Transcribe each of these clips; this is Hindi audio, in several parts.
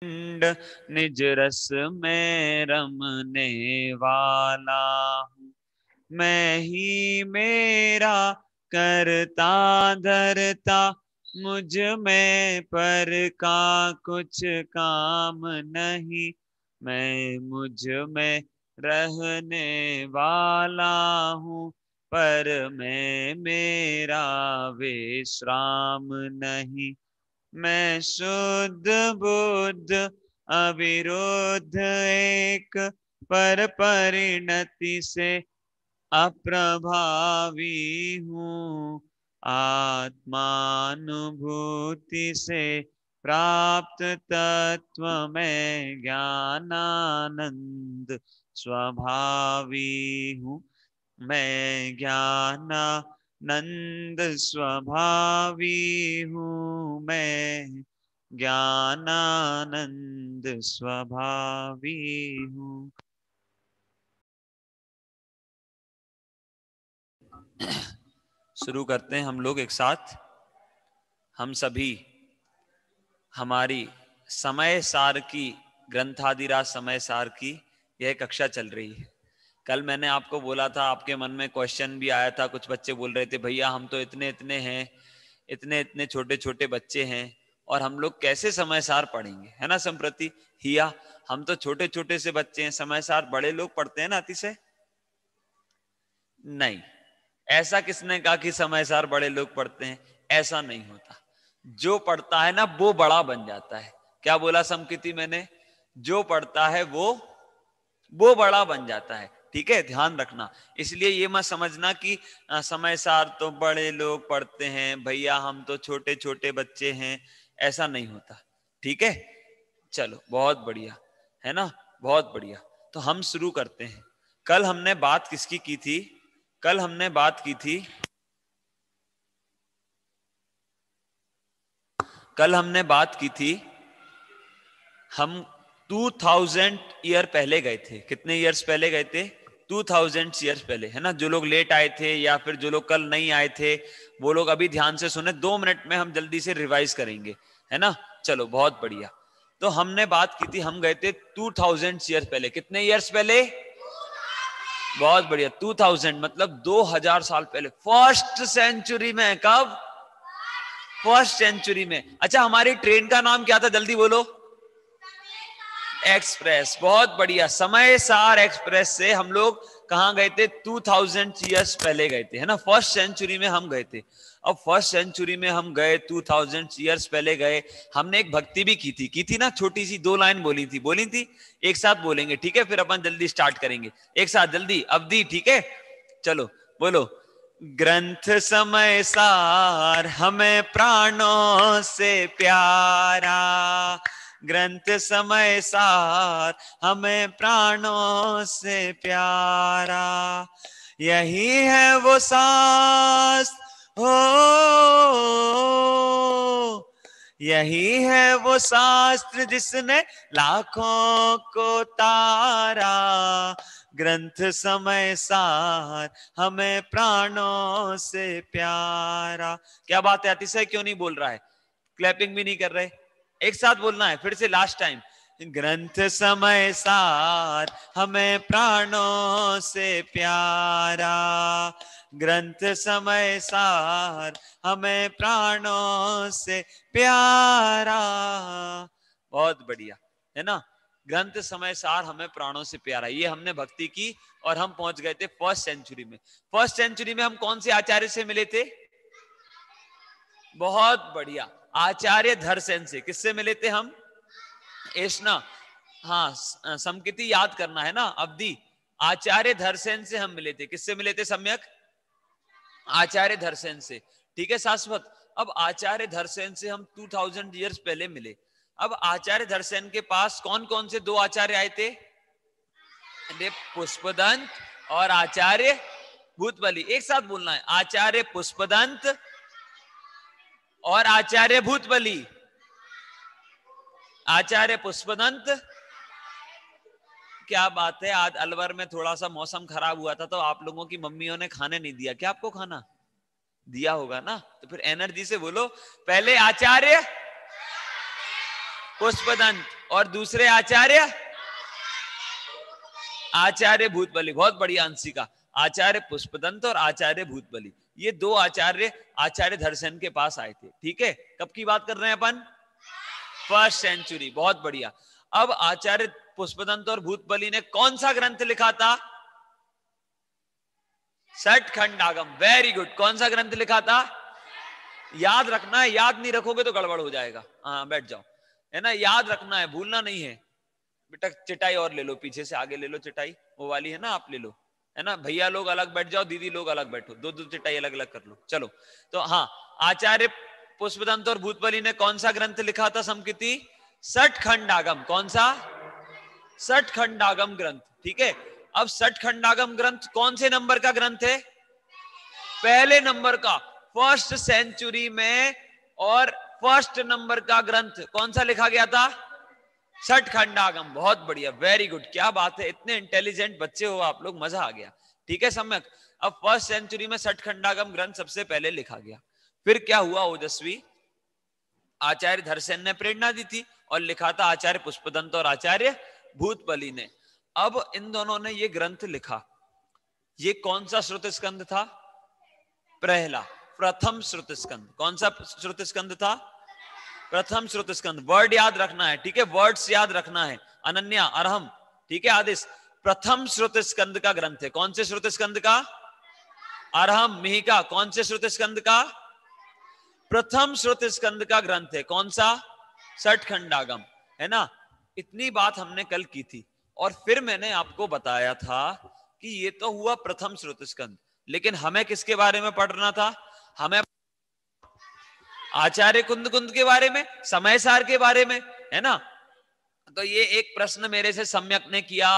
निज रस में रमने वाला हूँ। मैं ही मेरा करता धरता, मुझ में पर का कुछ काम नहीं। मैं मुझ में रहने वाला हूँ, पर मैं मेरा विश्राम नहीं। मैं शुद्ध बुद्ध अविरुद्ध एक, पर परिणति से अप्रभावी हूँ। आत्मानुभूति से प्राप्त तत्व में ज्ञानानंद स्वभावी हूँ। मैं ज्ञानानंद स्वभावी हूँ। मैं ज्ञानानंद स्वभावी हूँ। शुरू करते हैं हम लोग एक साथ। हम सभी हमारी समय सार की, ग्रंथादिराज समय सार की यह कक्षा चल रही है। कल मैंने आपको बोला था, आपके मन में क्वेश्चन भी आया था, कुछ बच्चे बोल रहे थे भैया हम तो इतने इतने हैं, इतने इतने छोटे छोटे बच्चे हैं और हम लोग कैसे समय सार पढ़ेंगे, है ना संप्रति हिया। हम तो छोटे छोटे से बच्चे हैं, समय सार बड़े लोग पढ़ते हैं ना अतिशय। नहीं, ऐसा किसने कहा कि समय सार बड़े लोग पढ़ते हैं? ऐसा नहीं होता। जो पढ़ता है ना वो बड़ा बन जाता है। क्या बोला समकृति मैंने? जो पढ़ता है वो बड़ा बन जाता है। ठीक है, ध्यान रखना। इसलिए ये मत समझना कि समय सार तो बड़े लोग पढ़ते हैं, भैया हम तो छोटे छोटे बच्चे हैं। ऐसा नहीं होता। ठीक है, चलो बहुत बढ़िया, है ना, बहुत बढ़िया। तो हम शुरू करते हैं। कल हमने बात किसकी की थी? कल हमने बात की थी, कल हमने बात की थी, हम 2000 ईयर पहले गए थे। कितने ईयर्स पहले गए थे? 2000 ईयर्स पहले, है ना। जो लोग लेट आए थे या फिर जो लोग कल नहीं आए थे वो लोग अभी ध्यान से सुने, 2 मिनट में हम जल्दी से रिवाइज करेंगे, है ना। चलो बहुत बढ़िया। तो हमने बात की थी, हम गए थे 2000 ईयर्स पहले। कितने ईयर्स पहले? बहुत बढ़िया, 2000 मतलब 2000 साल पहले, फर्स्ट सेंचुरी में। कब? फर्स्ट सेंचुरी में। अच्छा, हमारी ट्रेन का नाम क्या था? जल्दी बोलो। एक्सप्रेस। बहुत बढ़िया, समय सार एक्सप्रेस से हम लोग कहां गए थे? 2000 ईयर्स पहले गए थे, है ना। फर्स्ट सेंचुरी में हम गए थे। अब फर्स्ट सेंचुरी में हम गए, 2000 ईयर्स पहले गए। हमने एक भक्ति भी की थी ना, छोटी सी 2 लाइन बोली थी। एक साथ बोलेंगे, ठीक है? फिर अपन जल्दी स्टार्ट करेंगे एक साथ, जल्दी अवधि, ठीक है? चलो बोलो। ग्रंथ समय सार हमें प्राणों से प्यारा, ग्रंथ समय सार हमें प्राणों से प्यारा। यही है वो शास्त्र हो, यही है वो शास्त्र जिसने लाखों को तारा। ग्रंथ समय सार हमें प्राणों से प्यारा। क्या बात है, अतिशय क्यों नहीं बोल रहा है? क्लैपिंग भी नहीं कर रहे। एक साथ बोलना है, फिर से लास्ट टाइम। ग्रंथ समय सार हमें प्राणों से प्यारा, ग्रंथ समय सार हमें प्राणों से प्यारा। बहुत बढ़िया, है ना। ग्रंथ समय सार हमें प्राणों से प्यारा, ये हमने भक्ति की और हम पहुंच गए थे फर्स्ट सेंचुरी में। फर्स्ट सेंचुरी में हम कौन से आचार्य से मिले थे? बहुत बढ़िया, आचार्य धरसेन से। किससे मिले थे हम? एशना। हाँ, समकृति याद करना है ना अवधि। आचार्य धरसेन से हम मिले थे। किससे मिले थे सम्यक? आचार्य धरसेन से। ठीक है शाश्वत। अब आचार्य धरसेन से हम 2000 ईयर्स पहले मिले। अब आचार्य धरसेन के पास कौन कौन से 2 आचार्य आए थे? पुष्पदंत और आचार्य भूतबली। एक साथ बोलना है, आचार्य पुष्पदंत और आचार्य भूतबली। आचार्य पुष्पदंत। क्या बात है, आज अलवर में थोड़ा सा मौसम खराब हुआ था तो आप लोगों की मम्मियों ने खाने नहीं दिया क्या? आपको खाना दिया होगा ना, तो फिर एनर्जी से बोलो। पहले आचार्य पुष्पदंत, और दूसरे आचार्य आचार्य भूतबली। बहुत बढ़िया अंशिका। आचार्य पुष्पदंत और आचार्य भूतबली, ये दो आचार्य आचार्य धरसेन के पास आए थे। ठीक है, कब की बात कर रहे हैं अपन? First century. बहुत बढ़िया। अब आचार्य पुष्पदंत और भूतबली ने कौन सा ग्रंथ लिखा था? षट्खंडागम। Very good. कौन सा ग्रंथ लिखा था? याद रखना है, याद नहीं रखोगे तो गड़बड़ हो जाएगा। हाँ बैठ जाओ, है ना, याद रखना है, भूलना नहीं है। बेटा चटाई और ले लो, पीछे से आगे ले लो चटाई, वो वाली है ना, आप ले लो, है ना। भैया लोग अलग बैठ जाओ, दीदी लोग अलग बैठो, दो दो चटाई अलग अलग कर लो। चलो तो हाँ, आचार्य पुष्पदंत और भूतबली ने कौन सा ग्रंथ लिखा था समकृति? षट्खंडागम। कौन सा? षट्खंडागम ग्रंथ। ठीक है, अब षट्खंडागम ग्रंथ कौन से नंबर का ग्रंथ है? पहले नंबर का, फर्स्ट सेंचुरी में। और फर्स्ट नंबर का ग्रंथ कौन सा लिखा गया था? षट्खंडागम। बहुत बढ़िया, वेरी गुड, क्या बात है, इतने इंटेलिजेंट बच्चे हो आप लोग, मजा आ गया। ठीक है सम्यक। अब फर्स्ट सेंचुरी में षट्खंडागम ग्रंथ सबसे पहले लिखा गया। फिर क्या हुआ ओजस्वी? आचार्य धरसेन ने प्रेरणा दी थी और लिखा था आचार्य पुष्पदंत और आचार्य भूतबली ने। अब इन दोनों ने ये ग्रंथ लिखा। ये कौन सा श्रुत स्कंद था? पहला, प्रथम श्रुत स्कंद। कौन सा श्रुत स्कंद था? प्रथम श्रुत स्कंद। वर्ड याद रखना है, ठीक है, वर्ड्स याद रखना है। अनन्या, अरहम, ठीक है, आदिश, प्रथम श्रुत स्कंद का ग्रंथ है। कौन से श्रुत स्कंद का? अरहम, मिहिका, कौन से श्रुत स्कंद का? प्रथम श्रुत स्कंद का ग्रंथ है। कौन सा? षट्खंडागम, है ना। इतनी बात हमने कल की थी। और फिर मैंने आपको बताया था कि ये तो हुआ प्रथम श्रुत स्कंद, लेकिन हमें किसके बारे में पढ़ना था? हमें आचार्य कुंद कुंद के बारे में, समय सार के बारे में, है ना। तो ये एक प्रश्न मेरे से सम्यक ने किया।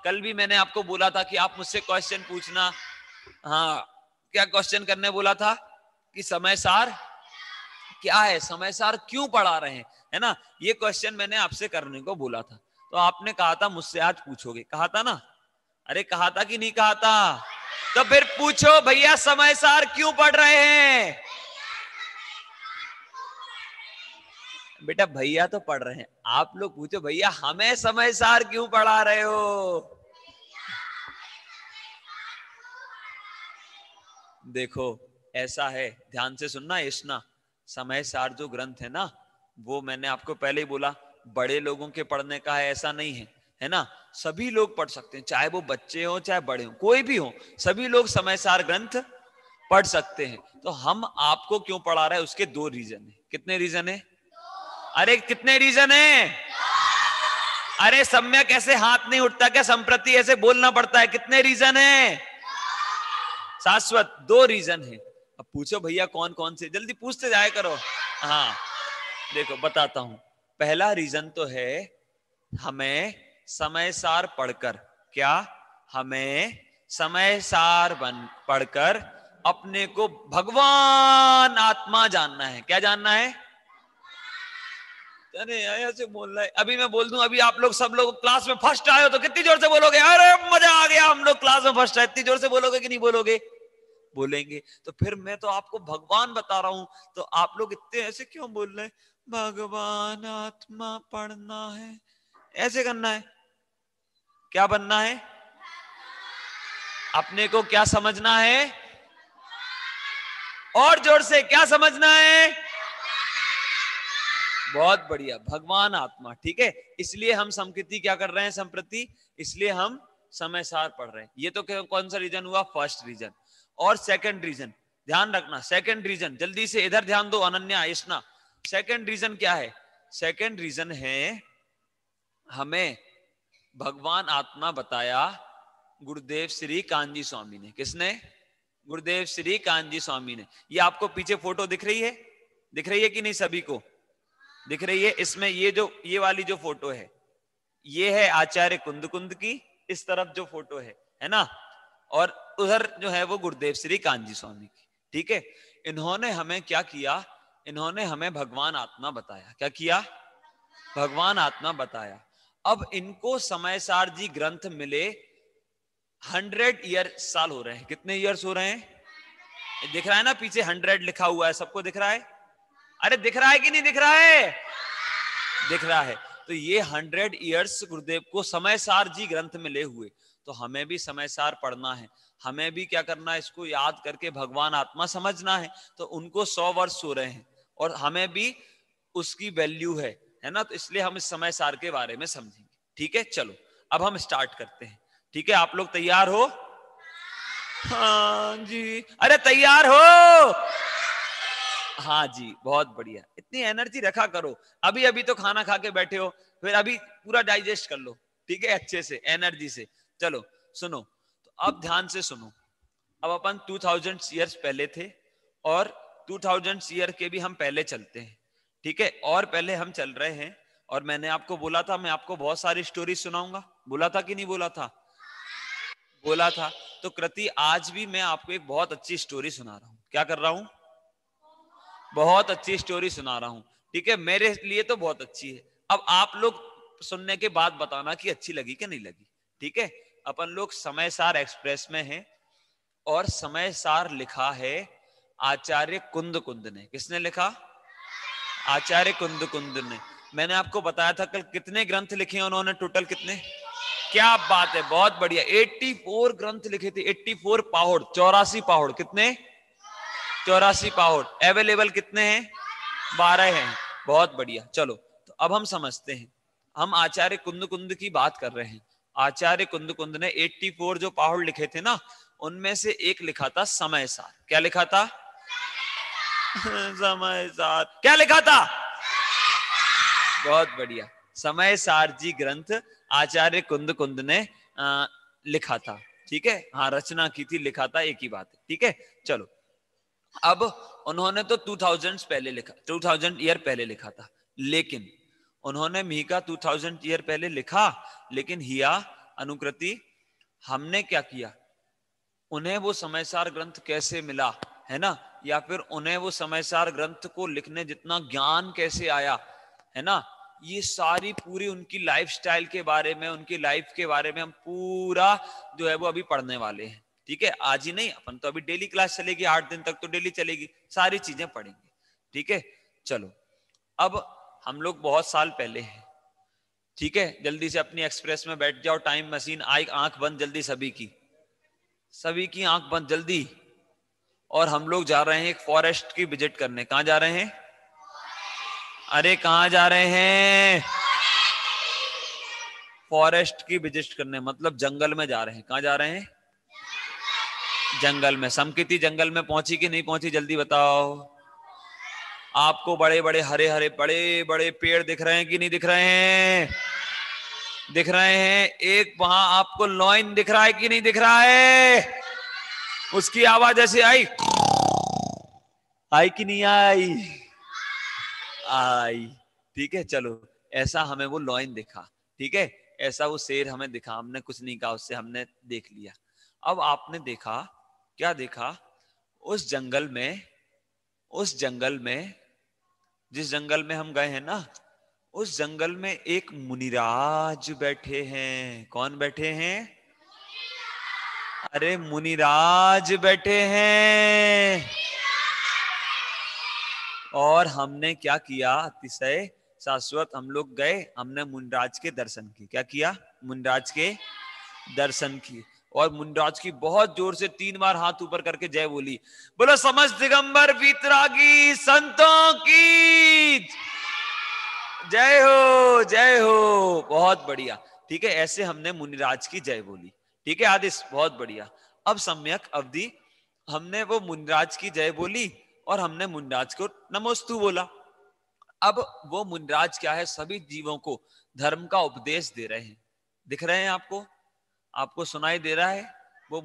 कल भी मैंने आपको बोला था कि आप मुझसे क्वेश्चन पूछना। हाँ, क्या क्वेश्चन करने बोला था? कि समय सार क्या है, समय सार क्यों पढ़ा रहे हैं, है ना। ये क्वेश्चन मैंने आपसे करने को बोला था, तो आपने कहा था मुझसे आज पूछोगे, कहा था ना। अरे कहा था कि नहीं कहा था? तो फिर पूछो भैया समय सार क्यों पढ़ रहे हैं? बेटा भैया तो पढ़ रहे हैं, आप लोग पूछो भैया हमें समय सार क्यों पढ़ा रहे हो? देखो ऐसा है, ध्यान से सुनना इश्ना। समय सार जो ग्रंथ है ना, वो मैंने आपको पहले ही बोला, बड़े लोगों के पढ़ने का है ऐसा नहीं है, है ना। सभी लोग पढ़ सकते हैं, चाहे वो बच्चे हो चाहे बड़े हो, कोई भी हो, सभी लोग समय सार ग्रंथ पढ़ सकते हैं। तो हम आपको क्यों पढ़ा रहे हैं, उसके दो रीजन है। कितने रीजन है? अरे कितने रीजन है? अरे सम्यक ऐसे हाथ नहीं उठता क्या, संप्रति ऐसे बोलना पड़ता है। कितने रीजन है? शाश्वत दो रीजन है। अब पूछो भैया कौन कौन से, जल्दी पूछते जाया करो। हाँ देखो बताता हूं। पहला रीजन तो है, हमें समय सार पढ़कर, क्या हमें समय सार बन पढ़कर अपने को भगवान आत्मा जानना है। क्या जानना है? अरे ऐसे बोल रहा है, अभी मैं बोल दूं, अभी आप लोग सब लोग क्लास में फर्स्ट आए हो तो कितनी जोर से बोलोगे, अरे मजा आ गया हम लोग क्लास में फर्स्ट आए, इतनी जोर से बोलोगे कि नहीं बोलोगे? बोलेंगे। तो फिर मैं तो आपको भगवान बता रहा हूं, तो आप लोग इतने ऐसे क्यों बोल रहे हैं? भगवान आत्मा पढ़ना है, ऐसे करना है। क्या बनना है? अपने को क्या समझना है? और जोर से क्या समझना है? बहुत बढ़िया, भगवान आत्मा। ठीक है, इसलिए हम समकृति क्या कर रहे हैं संप्रति, इसलिए हम समय सार पढ़ रहे हैं। ये तो कौन सा रीजन हुआ? First region. और सेकंड रीजन ध्यान रखना, सेकंड रीजन जल्दी से इधर ध्यान दो अनन्या इश्ना। सेकंड रीजन क्या है? सेकंड रीजन है, हमें भगवान आत्मा बताया गुरुदेव श्री कांजी स्वामी ने। किसने? गुरुदेव श्री कांजी स्वामी ने। ये आपको पीछे फोटो दिख रही है? दिख रही है कि नहीं? सभी को दिख रही है? इसमें ये वाली जो फोटो है, ये है आचार्य कुंद कुंद की, इस तरफ जो फोटो है ना, और उधर जो है वो गुरुदेव श्री कांजी स्वामी की। ठीक है, इन्होंने हमें क्या किया? इन्होंने हमें भगवान आत्मा बताया। क्या किया? भगवान आत्मा बताया। अब इनको समय सार जी ग्रंथ मिले 100 ईयर साल हो रहे हैं। कितने ईयर्स हो रहे हैं? दिख रहा है ना पीछे 100 लिखा हुआ है, सबको दिख रहा है? अरे दिख रहा है कि नहीं दिख रहा है? दिख रहा है। तो ये 100 ईयर्स गुरुदेव को समय सार जी ग्रंथ में ले हुए, तो हमें भी समय सार पढ़ना है, हमें भी क्या करना है, इसको याद करके भगवान आत्मा समझना है। तो उनको 100 वर्ष हो रहे हैं और हमें भी उसकी वैल्यू है ना, तो इसलिए हम इस समय सार के बारे में समझेंगे। ठीक है, चलो अब हम स्टार्ट करते हैं। ठीक है, आप लोग तैयार हो? हाँ जी, अरे तैयार हो? हाँ जी, बहुत बढ़िया, इतनी एनर्जी रखा करो। अभी अभी तो खाना खा के बैठे हो, फिर अभी पूरा डाइजेस्ट कर लो, ठीक है, अच्छे से एनर्जी से। चलो सुनो, तो अब ध्यान से सुनो। अब अपन 2000 ईयर्स पहले थे और 2000 ईयर के भी हम पहले चलते हैं। ठीक है, और पहले हम चल रहे हैं, और मैंने आपको बोला था मैं आपको बहुत सारी स्टोरी सुनाऊंगा, बोला था कि नहीं बोला था? बोला था। तो कृति आज भी मैं आपको एक बहुत अच्छी स्टोरी सुना रहा हूँ। क्या कर रहा हूँ? बहुत अच्छी स्टोरी सुना रहा हूँ। ठीक है, मेरे लिए तो बहुत अच्छी है। अब आप लोग सुनने के बाद बताना कि अच्छी लगी कि नहीं लगी। ठीक है, अपन लोग समय सार एक्सप्रेस में हैं और समय सार लिखा है आचार्य कुंद कुंद ने। किसने लिखा? आचार्य कुंद कुंद ने। मैंने आपको बताया था कल कितने ग्रंथ लिखे हैं उन्होंने, टोटल कितने? क्या बात है, बहुत बढ़िया, 84 ग्रंथ लिखे थे, 84 पाहुड़, 84 पाहुड़। कितने? 84 पाहुड़। अवेलेबल कितने हैं? 12 हैं। बहुत बढ़िया। चलो तो अब हम समझते हैं, हम आचार्य कुंद कुंद की बात कर रहे हैं। आचार्य कुंद कुंद ने 84 जो पाहुड़ लिखे थे ना, उनमें से एक लिखा था समय सार। क्या लिखा था? समय सार। क्या लिखा था? बहुत बढ़िया, समय सार जी ग्रंथ आचार्य कुंद कुंद ने लिखा था। ठीक है, हाँ, रचना की थी, लिखा था, एक ही बात है। ठीक है, चलो अब उन्होंने तो 2000 पहले लिखा, 2000 ईयर पहले लिखा था, लेकिन उन्होंने मीका 2000 ईयर पहले लिखा, लेकिन हिया अनुकृति हमने क्या किया, उन्हें वो समयसार ग्रंथ कैसे मिला, है ना, या फिर उन्हें वो समयसार ग्रंथ को लिखने जितना ज्ञान कैसे आया, है ना, ये सारी पूरी उनकी लाइफस्टाइल के बारे में, उनकी लाइफ के बारे में हम पूरा जो है वो अभी पढ़ने वाले हैं। ठीक है, आज ही नहीं, अपन तो अभी डेली क्लास चलेगी, 8 दिन तक तो डेली चलेगी, सारी चीजें पढ़ेंगे। ठीक है, चलो अब हम लोग बहुत साल पहले हैं। ठीक है, जल्दी से अपनी एक्सप्रेस में बैठ जाओ, टाइम मशीन आई, आंख बंद जल्दी, सभी की, सभी की आंख बंद जल्दी। और हम लोग जा रहे हैं एक फॉरेस्ट की विजिट करने। कहां जा रहे हैं? अरे कहां जा रहे हैं? फॉरेस्ट की विजिट करने, मतलब जंगल में जा रहे हैं। कहां जा रहे हैं? जंगल में। समकिति जंगल में पहुंची कि नहीं पहुंची, जल्दी बताओ। आपको बड़े बड़े हरे हरे बड़े बड़े पेड़ दिख रहे हैं कि नहीं दिख रहे हैं? दिख रहे हैं। एक वहां आपको लॉइन दिख रहा है कि नहीं दिख रहा है? उसकी आवाज ऐसे आई, आई कि नहीं आई? आई। ठीक है, चलो ऐसा हमें वो लॉइन दिखा। ठीक है, ऐसा वो शेर हमें दिखा, हमने कुछ नहीं कहा उससे, हमने देख लिया। अब आपने देखा, क्या देखा? उस जंगल में, उस जंगल में, जिस जंगल में हम गए हैं ना, उस जंगल में एक मुनिराज बैठे हैं। कौन बैठे हैं? अरे मुनिराज बैठे हैं। और हमने क्या किया, अतिशय शाश्वत, हम लोग गए, हमने मुनिराज के दर्शन किए। क्या किया? मुनिराज के दर्शन किए। और मुनिराज की बहुत जोर से 3 बार हाथ ऊपर करके जय बोली। बोलो समस्त दिगंबर वीतरागी संतों की जय हो, जय हो। बहुत बढ़िया। ठीक है, ऐसे हमने मुनिराज की जय बोली। ठीक है आदिश, बहुत बढ़िया। अब सम्यक अवधि हमने वो मुनिराज की जय बोली और हमने मुनिराज को नमोस्तु बोला। अब वो मुनिराज क्या है, सभी जीवों को धर्म का उपदेश दे रहे हैं। दिख रहे हैं आपको? आपको सुनाई दे रहा है? वो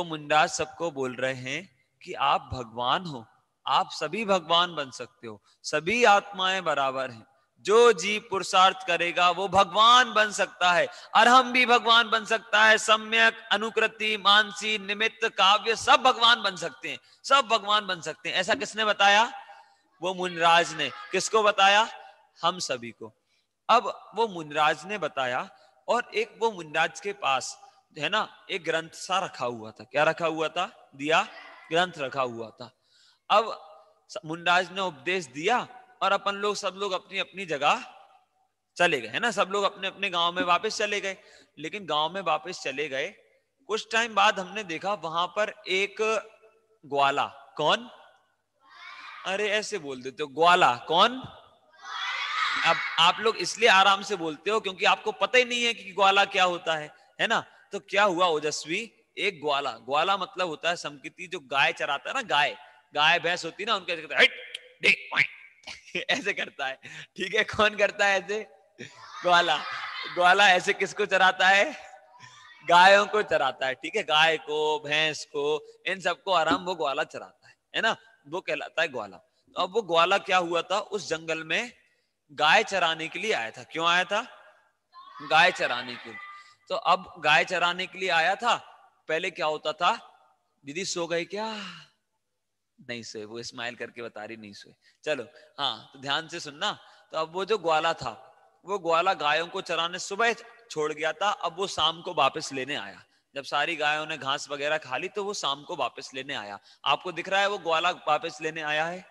मुनिराज सबको बोल रहे हैं कि आप भगवान हो, आप सभी भगवान बन सकते हो, सभी आत्माएं बराबर हैं, जो जीव पुरुषार्थ करेगा वो भगवान बन सकता है, अरहम भी भगवान बन सकता है, सम्यक, अनुकृति, मानसी, निमित्त, काव्य, सब भगवान बन सकते हैं, सब भगवान बन सकते हैं। ऐसा किसने बताया? वो मुनिराज ने। किसको बताया? हम सभी को। अब वो मुनिराज ने बताया, और एक वो मुनिराज के पास है ना एक ग्रंथ सा रखा हुआ था। क्या रखा हुआ था? दिया, ग्रंथ रखा हुआ था। अब मुनिराज ने उपदेश दिया और अपन लोग सब लोग अपनी अपनी जगह चले गए, है ना, सब लोग अपने अपने गांव में वापस चले गए। लेकिन गांव में वापस चले गए, कुछ टाइम बाद हमने देखा वहां पर एक ग्वाला। कौन? अरे ऐसे बोल देते हो, ग्वाला कौन? अब आप लोग इसलिए आराम से बोलते हो क्योंकि आपको पता ही नहीं है कि ग्वाला क्या होता है ना। तो क्या हुआ ओजस्वी, एक ग्वाला, ग्वाला मतलब होता है समकिती, जो गाय चराता है ना, गाय गाय भैंस होती है ना, उनके ऐसे करता है। ठीक है, कौन करता है ऐसे? ग्वाला। ग्वाला ऐसे किसको चराता है? गायों को चराता है। ठीक है, गाय को, भैंस को, इन सबको आराम वो ग्वाला चराता है ना, वो कहलाता है ग्वाला। तो अब वो ग्वाला क्या हुआ था, उस जंगल में गाय चराने के लिए आया था। क्यों आया था? गाय चराने के लिए। तो अब गाय चराने के लिए आया था। पहले क्या होता था, दीदी सो गए क्या? नहीं सोए, वो स्माइल करके बता रही नहीं सोए। चलो हाँ, तो ध्यान से सुनना। तो अब वो जो ग्वाला था, वो ग्वाला गायों को चराने सुबह छोड़ गया था। अब वो शाम को वापस लेने आया। जब सारी गायों ने घास वगैरह खा ली तो वो शाम को वापस लेने आया। आपको दिख रहा है वो ग्वाला वापस लेने आया है?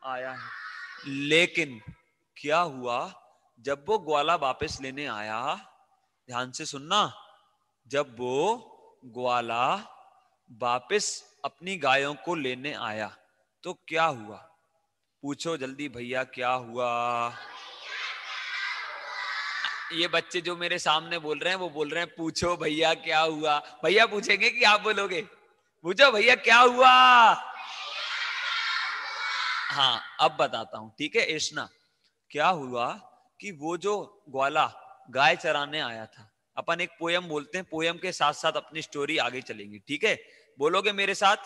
आया है। लेकिन क्या हुआ, जब वो ग्वाला वापस लेने आया, ध्यान से सुनना, जब वो ग्वाला वापस अपनी गायों को लेने आया तो क्या हुआ? पूछो जल्दी भैया, क्या हुआ? ये बच्चे जो मेरे सामने बोल रहे हैं वो बोल रहे हैं पूछो भैया क्या हुआ। भैया पूछेंगे कि आप बोलोगे? पूछो भैया क्या हुआ। हाँ अब बताता हूं, ठीक है एशना। क्या हुआ कि वो जो ग्वाला गाय चराने आया था, अपन एक पोयम बोलते हैं, पोयम के साथ साथ अपनी स्टोरी आगे चलेंगी। ठीक है, बोलोगे मेरे साथ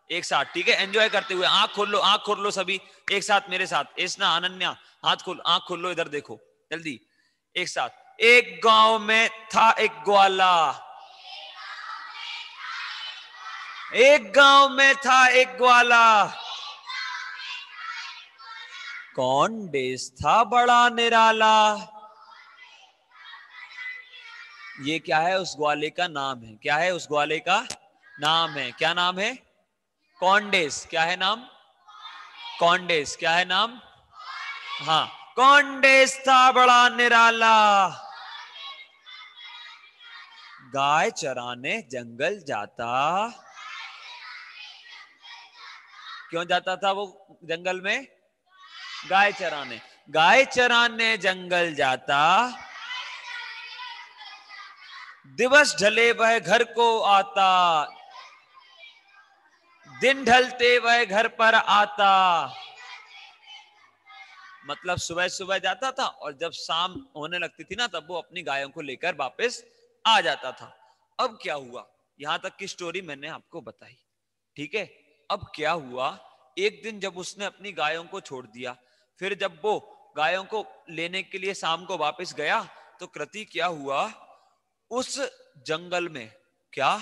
एक साथ? ठीक है, एंजॉय करते हुए। आंख खोल लो, आंख खोल लो सभी एक साथ मेरे साथ। एशना, अनन्या, हाथ खोल, आंख खोल लो, इधर देखो जल्दी एक साथ। एक गांव में था एक ग्वाला, एक गांव में था एक ग्वाला, कौन देश था बड़ा निराला। ये क्या है? उस ग्वाले का नाम है। क्या है? उस ग्वाले का नाम है। क्या नाम है? कौंडेस। क्या है नाम? कौंडेस। क्या है नाम? हाँ, कौंडेस था बड़ा निराला, गाय चराने जंगल जाता। क्यों जाता था वो जंगल में? गाय चराने। गाय चराने जंगल जाता, दिवस ढले वह घर को आता, दिन ढलते वह घर पर आता। मतलब सुबह सुबह जाता था और जब शाम होने लगती थी ना, तब वो अपनी गायों को लेकर वापस आ जाता था। अब क्या हुआ, यहां तक की स्टोरी मैंने आपको बताई। ठीक है, अब क्या हुआ, एक दिन जब उसने अपनी गायों को छोड़ दिया, फिर जब वो गायों को लेने के लिए शाम को वापस गया, तो कृति क्या हुआ, उस जंगल में, क्या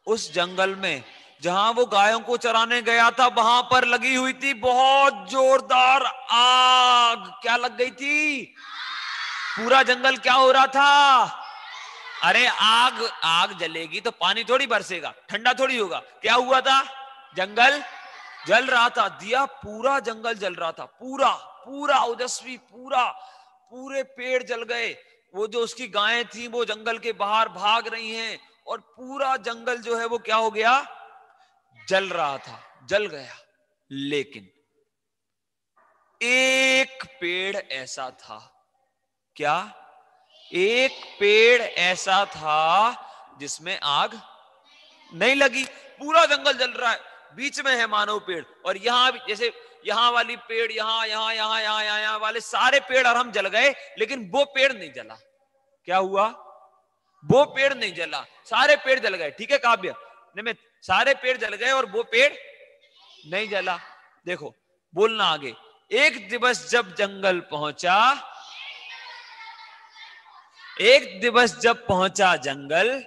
उस जंगल में जहां वो गायों को चराने गया था, वहां पर लगी हुई थी बहुत जोरदार आग। क्या लग गई थी? पूरा जंगल क्या हो रहा था? अरे आग, आग जलेगी तो पानी थोड़ी बरसेगा, ठंडा थोड़ी होगा। क्या हुआ था? जंगल जल रहा था। दिया, पूरा जंगल जल रहा था, पूरा पूरा ओजस्वी, पूरा पूरे पेड़ जल गए। वो जो उसकी गायें थी वो जंगल के बाहर भाग रही हैं और पूरा जंगल जो है वो क्या हो गया? जल रहा था, जल गया। लेकिन एक पेड़ ऐसा था, क्या? एक पेड़ ऐसा था जिसमें आग नहीं लगी। पूरा जंगल जल रहा है, बीच में है मानव पेड़, और यहां भी जैसे यहां वाली पेड़, यहां यहां यहां यहां यहां वाले सारे पेड़ और हम जल गए, लेकिन वो पेड़ नहीं जला। क्या हुआ? वो पेड़ नहीं जला, सारे पेड़ जल गए। ठीक है काव्य, निमित, सारे पेड़ जल गए और वो पेड़ नहीं जला। देखो बोलना आगे। एक दिवस जब जंगल पहुंचा, एक दिवस जब पहुंचा जंगल,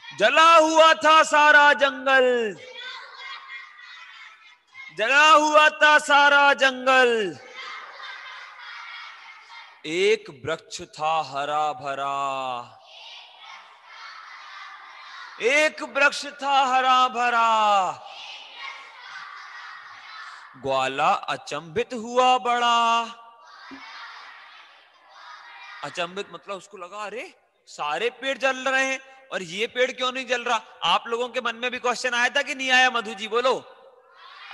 जला हुआ था सारा जंगल, जला हुआ था सारा जंगल। एक वृक्ष था हरा भरा, एक वृक्ष था हरा भरा। ग्वाला अचंभित हुआ बड़ा, अचंभित मतलब उसको लगा अरे सारे पेड़ जल रहे हैं और ये पेड़ क्यों नहीं जल रहा। आप लोगों के मन में भी क्वेश्चन आया था कि नहीं आया? मधु जी बोलो,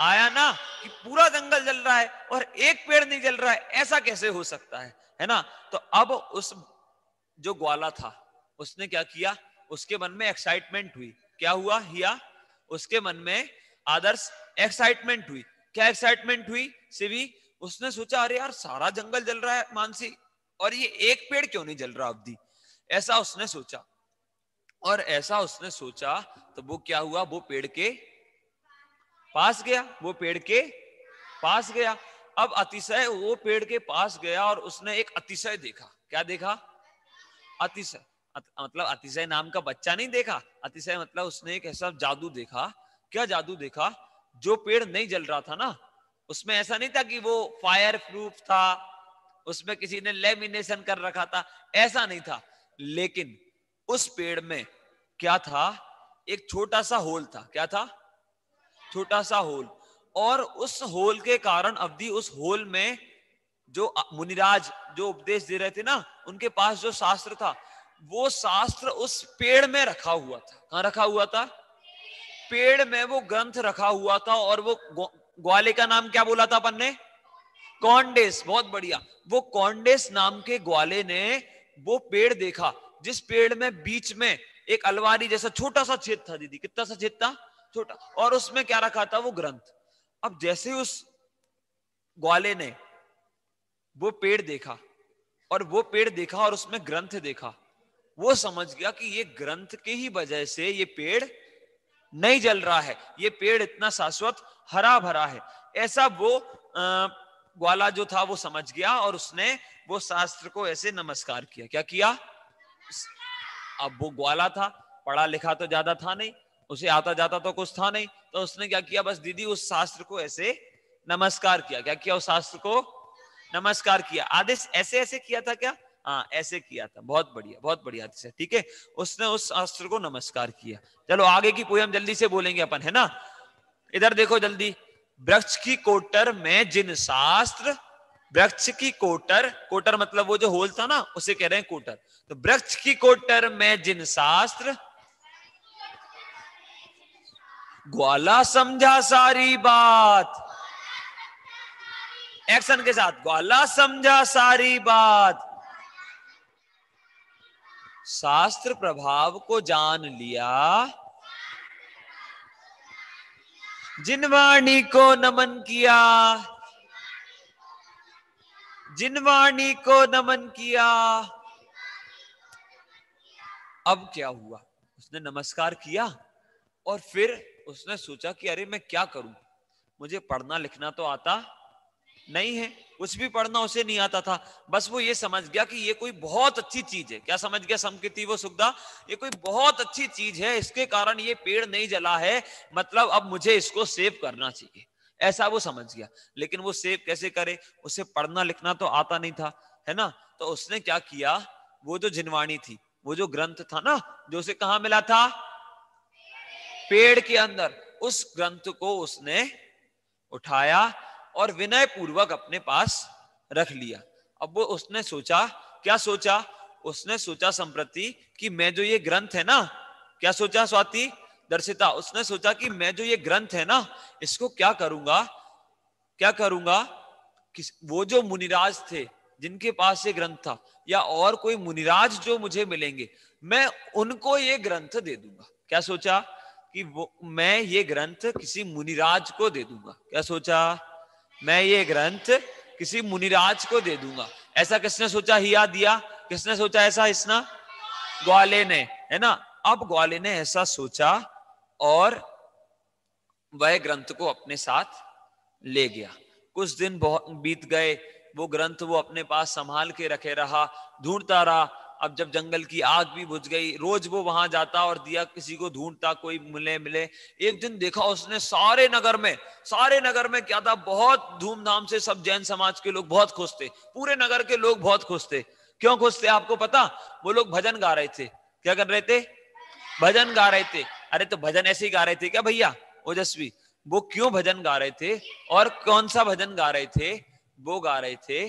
आया ना, कि पूरा जंगल जल रहा है और एक पेड़ नहीं जल रहा है, ऐसा कैसे हो सकता है ना। तो अब उस जो ग्वाला था उसने क्या किया, उसके मन में एक्साइटमेंट हुई। क्या हुआ हिया? उसके मन में आदर्श एक्साइटमेंट हुई। क्या एक्साइटमेंट हुई शिवी? उसने सोचा अरे यार सारा जंगल जल रहा है मानसी, और ये एक पेड़ क्यों नहीं जल रहा अवधि, ऐसा उसने सोचा। और ऐसा उसने सोचा तो वो क्या हुआ, वो पेड़ के पास गया, वो पेड़ के पास गया। अब अतिशय वो पेड़ के पास गया और उसने एक अतिशय देखा। क्या देखा? अतिशय मतलब अतिशय नाम का बच्चा नहीं देखा, अतिशय मतलब उसने एक ऐसा जादू देखा। क्या जादू देखा? जो पेड़ नहीं जल रहा था ना, उसमें ऐसा नहीं था कि वो फायर प्रूफ था, उसमें किसी ने लेमिनेशन कर रखा था, ऐसा नहीं था। लेकिन उस पेड़ में क्या था, एक छोटा सा होल था। क्या था? छोटा सा होल। और उस होल के कारण अवधि, उस होल में जो मुनिराज जो उपदेश दे रहे थे ना, उनके पास जो शास्त्र था, वो शास्त्र उस पेड़ में रखा हुआ था। कहां रखा हुआ था? पेड़ में वो ग्रंथ रखा हुआ था। और वो ग्वाले का नाम क्या बोला था अपन ने? कॉन्डेस। बहुत बढ़िया। वो कॉन्डेस नाम के ग्वाले ने वो पेड़ देखा, जिस पेड़ में बीच में एक अलमारी जैसा छोटा सा छेद था। दीदी कितना सा छेद था? छोटा। और उसमें क्या रखा था? वो ग्रंथ। अब जैसे उस ग्वाले ने वो पेड़ देखा, और वो पेड़ देखा और उसमें ग्रंथ देखा, वो समझ गया कि ये ग्रंथ के ही वजह से ये पेड़ नहीं जल रहा है, ये पेड़ इतना शाश्वत हरा भरा है। ऐसा वो ग्वाला जो था वो समझ गया, और उसने वो शास्त्र को ऐसे नमस्कार किया। क्या किया? अब वो ग्वाला था, पढ़ा लिखा तो ज्यादा था नहीं, उसे आता जाता तो कुछ था नहीं, तो उसने क्या किया, बस दीदी उस शास्त्र को ऐसे नमस्कार किया। क्या किया? उस शास्त्र को नमस्कार किया। आदेश ऐसे ऐसे किया था क्या? हाँ ऐसे किया था। बहुत बढ़िया, बहुत बढ़िया आदेश है। ठीक है, उसने उस शास्त्र को नमस्कार किया। चलो आगे की पोयम जल्दी से बोलेंगे अपन, है ना। इधर देखो जल्दी। वृक्ष की कोटर में जिन शास्त्र, वृक्ष की कोटर, कोटर मतलब वो जो होल था ना, उसे कह रहे हैं कोटर। तो वृक्ष की कोटर में जिन शास्त्र, ग्वाला समझा सारी बात। एक्शन के साथ, ग्वाला समझा सारी बात, शास्त्र प्रभाव को जान लिया, जिन वाणी को नमन किया, जिन वाणी को नमन किया। अब क्या हुआ, उसने नमस्कार किया और फिर उसने सोचा कि अरे मैं क्या करूं, मुझे पढ़ना लिखना तो आता नहीं है, कुछ भी पढ़ना उसे नहीं आता था। बस वो ये समझ गया कि ये कोई बहुत अच्छी चीज है। क्या समझ गया समकृति वो सुखदा? ये कोई बहुत अच्छी चीज है, इसके कारण ये पेड़ नहीं जला है, मतलब अब मुझे इसको सेव करना चाहिए, ऐसा वो समझ गया। लेकिन वो सेव कैसे करे, उसे पढ़ना लिखना तो आता नहीं था, है ना। तो उसने क्या किया, वो जो जिनवाणी थी, वो जो ग्रंथ था ना, जो उसे कहां मिला था? पेड़ के अंदर। उस ग्रंथ को उसने उठाया और विनय पूर्वक अपने पास रख लिया। अब वो उसने सोचा, क्या सोचा? उसने सोचा संप्रति कि मैं जो ये ग्रंथ है ना, क्या सोचा स्वाति दर्शिता? उसने सोचा कि मैं जो ये ग्रंथ है ना, इसको क्या करूंगा, क्या करूंगा कि वो जो मुनिराज थे जिनके पास ये ग्रंथ था, या और कोई मुनिराज जो मुझे मिलेंगे, मैं उनको ये ग्रंथ दे दूंगा। क्या सोचा? कि वो मैं ये ग्रंथ किसी मुनिराज को दे दूंगा। क्या सोचा? मैं ये ग्रंथ किसी मुनिराज को दे दूंगा। ऐसा किसने सोचा? हिया दिया। किसने सोचा ऐसा? इसना ग्वाले ने, है ना। अब ग्वाले ने ऐसा सोचा और वह ग्रंथ को अपने साथ ले गया। कुछ दिन बीत गए, वो ग्रंथ वो अपने पास संभाल के रखे रहा, ढूंढता रहा। अब जब जंगल की आग भी बुझ गई, रोज वो वहां जाता और दिया किसी को ढूंढता, कोई मिले मिले। एक दिन देखा उसने सारे नगर में क्या था, बहुत धूमधाम से सब जैन समाज के लोग बहुत खुश थे, पूरे नगर के लोग बहुत खुश थे। क्यों खुश थे आपको पता? वो लोग भजन गा रहे थे। क्या कर रहे थे? भजन गा रहे थे। अरे तो भजन ऐसे ही गा रहे थे क्या भैया ओजस्वी? वो क्यों भजन गा रहे थे और कौन सा भजन गा रहे थे? वो गा रहे थे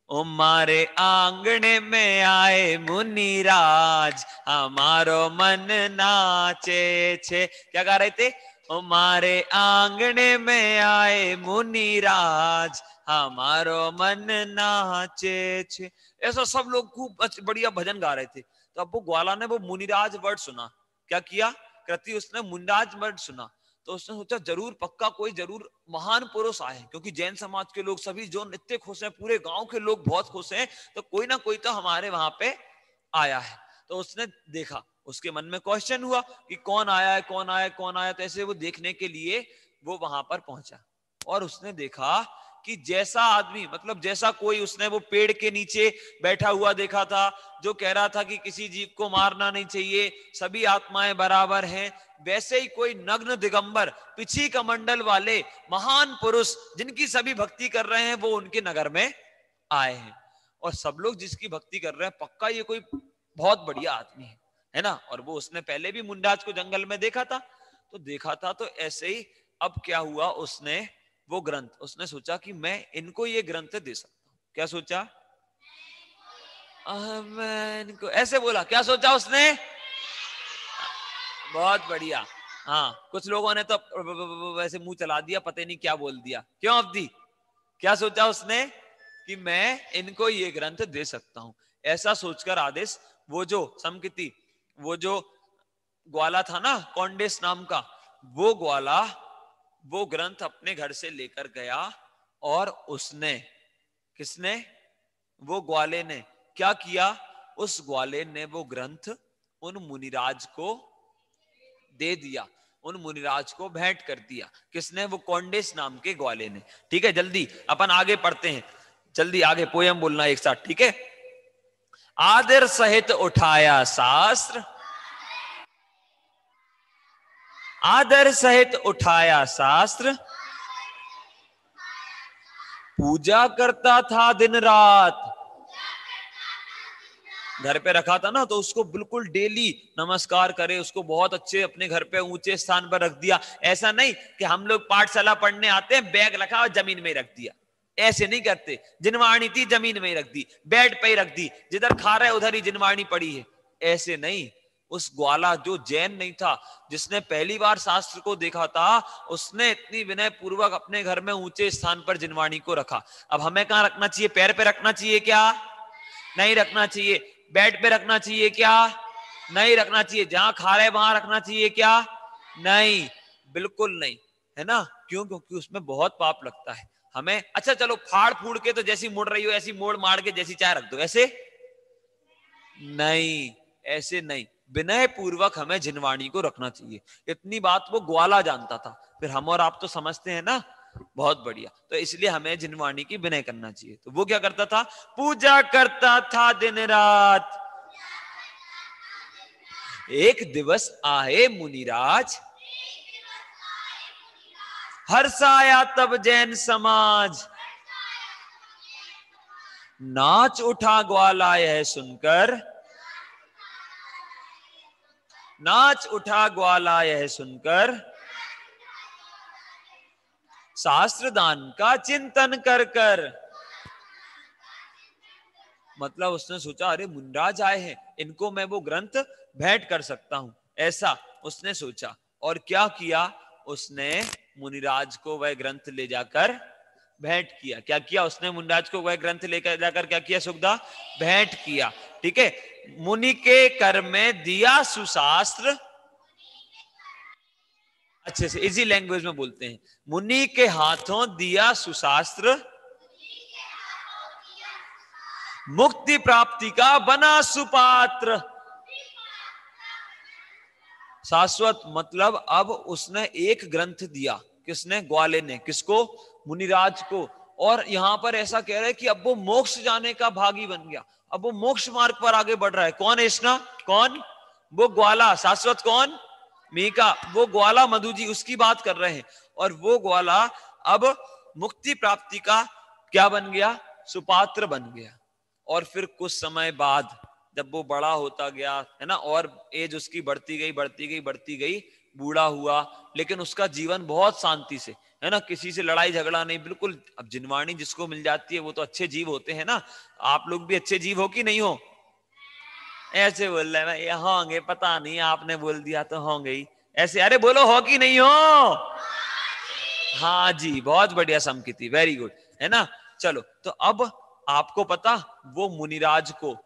हमारे आंगने में आए मुनिराज, हमारो मन नाचे छे। क्या गा रहे थे? हमारे आंगने में आए मुनिराज, हमारो मन नाचे छे। ऐसा सब लोग खूब बढ़िया भजन गा रहे थे। तो अब वो ग्वाला ने वो मुनिराज वर्ड सुना। क्या किया कृति? उसने मुनिराज वर्ड सुना। तो उसने सोचा जरूर पक्का कोई जरूर महान पुरुष आए, क्योंकि जैन समाज के लोग सभी जो इतने खुश हैं, पूरे गांव के लोग बहुत खुश हैं, तो कोई ना कोई तो हमारे वहां पे आया है। तो उसने देखा, उसके मन में क्वेश्चन हुआ कि कौन आया है, कौन आया, कौन आया। तो ऐसे वो देखने के लिए वो वहां पर पहुंचा और उसने देखा कि जैसा आदमी, मतलब जैसा कोई, उसने वो पेड़ के नीचे बैठा हुआ देखा था जो कह रहा था कि किसी जीव को मारना नहीं चाहिए, सभी आत्माएं बराबर हैं, वैसे ही कोई नग्न दिगंबर पिछी कमंडल वाले महान पुरुष जिनकी सभी भक्ति कर रहे हैं वो उनके नगर में आए हैं। और सब लोग जिसकी भक्ति कर रहे हैं पक्का ये कोई बहुत बढ़िया आदमी है ना। और वो उसने पहले भी मुंडाज को जंगल में देखा था। तो ऐसे ही अब क्या हुआ, उसने वो ग्रंथ, उसने सोचा कि मैं इनको ये ग्रंथ दे सकता हूं। क्या सोचा? मैं इनको, ऐसे बोला। क्या सोचा उसने? बहुत बढ़िया। हाँ, कुछ लोगों ने तो वैसे मुंह चला दिया, पता नहीं क्या बोल दिया। क्यों अवधि? क्या सोचा उसने? कि मैं इनको ये ग्रंथ दे सकता हूं। ऐसा सोचकर आदेश, वो जो समकिति, वो जो ग्वाला था ना कौंडेस नाम का, वो ग्वाला वो ग्रंथ अपने घर से लेकर गया। और उसने, किसने? वो ग्वाले ने क्या किया? उस ग्वाले ने वो ग्रंथ उन मुनिराज को दे दिया, उन मुनिराज को भेंट कर दिया। किसने? वो कौंडेस नाम के ग्वाले ने। ठीक है, जल्दी अपन आगे पढ़ते हैं, जल्दी आगे पोयम बोलना एक साथ, ठीक है। आदर सहित उठाया शास्त्र, आदर सहित उठाया शास्त्र, पूजा करता था दिन रात। घर पे रखा था ना, तो उसको बिल्कुल डेली नमस्कार करे, उसको बहुत अच्छे अपने घर पे ऊंचे स्थान पर रख दिया। ऐसा नहीं कि हम लोग पाठशाला पढ़ने आते हैं, बैग रखा और जमीन में रख दिया, ऐसे नहीं करते। जिनवाणी थी जमीन में ही रख दी, बेड पे ही रख दी, जिधर खा रहे उधर ही जिनवाणी पड़ी है, ऐसे नहीं। उस ग्वाला जो जैन नहीं था, जिसने पहली बार शास्त्र को देखा था, उसने इतनी विनय पूर्वक अपने घर में ऊंचे स्थान पर जिनवाणी को रखा। अब हमें कहां रखना चाहिए? पैर पे रखना चाहिए क्या? नहीं रखना चाहिए। बेड पे रखना चाहिए क्या? नहीं रखना चाहिए। जहां खा रहे वहां रखना चाहिए क्या? नहीं, बिल्कुल नहीं, है ना। क्यों? क्योंकि उसमें बहुत पाप लगता है हमें। अच्छा चलो, फाड़ फूड़ के तो जैसी मुड़ रही हो ऐसी मोड़ मार के जैसी चाय रख दो, ऐसे नहीं, ऐसे नहीं। विनय पूर्वक हमें जिनवाणी को रखना चाहिए। इतनी बात वो ग्वाला जानता था, फिर हम और आप तो समझते हैं ना। बहुत बढ़िया। तो इसलिए हमें जिनवाणी की विनय करना चाहिए। तो वो क्या करता था? पूजा करता था दिन रात। एक दिवस आए मुनिराज, हर्षाया तब जैन समाज। नाच उठा ग्वाला यह सुनकर, नाच उठा ग्वाला यह सुनकर, शास्त्र दान का चिंतन कर कर। मतलब उसने सोचा अरे मुनिराज आए हैं, इनको मैं वो ग्रंथ भेंट कर सकता हूं, ऐसा उसने सोचा। और क्या किया उसने? मुनिराज को वह ग्रंथ ले जाकर भेंट किया। क्या किया उसने? मुनिराज को वह ग्रंथ लेकर जाकर क्या किया सुखदा? भेंट किया। ठीक है। मुनि के कर में दिया सुशास्त्र, अच्छे से इजी लैंग्वेज में बोलते हैं, मुनि के हाथों दिया सुशास्त्र, मुक्ति प्राप्ति का बना सुपात्र। शाश्वत मतलब अब उसने एक ग्रंथ दिया। किसने? ग्वाले ने। किसको? मुनिराज को। और यहां पर ऐसा कह रहे हैं कि अब वो मोक्ष जाने का भागी बन गया, अब वो मोक्ष मार्ग पर आगे बढ़ रहा है। कौन है इसना? कौन? वो ग्वाला। शाश्वत कौन? मीका। वो ग्वाला मधु जी, उसकी बात कर रहे हैं। और वो ग्वाला अब मुक्ति प्राप्ति का क्या बन गया? सुपात्र बन गया। और फिर कुछ समय बाद जब वो बड़ा होता गया, है ना, और एज उसकी बढ़ती गई बढ़ती गई बढ़ती गई, बूढ़ा हुआ, लेकिन उसका जीवन बहुत शांति से, है ना, किसी से लड़ाई झगड़ा नहीं, बिल्कुल। अब जिनवाणी जिसको मिल जाती है वो तो अच्छे जीव होते हैं ना। आप लोग भी अच्छे जीव हो कि नहीं हो? ऐसे बोल रहे हैं, ये होंगे, पता नहीं, आपने बोल दिया तो होंगे ही ऐसे। अरे बोलो, हो कि नहीं हो? हाँ जी, बहुत बढ़िया समकिति, वेरी गुड, है ना। चलो, तो अब आपको पता, वो मुनिराज को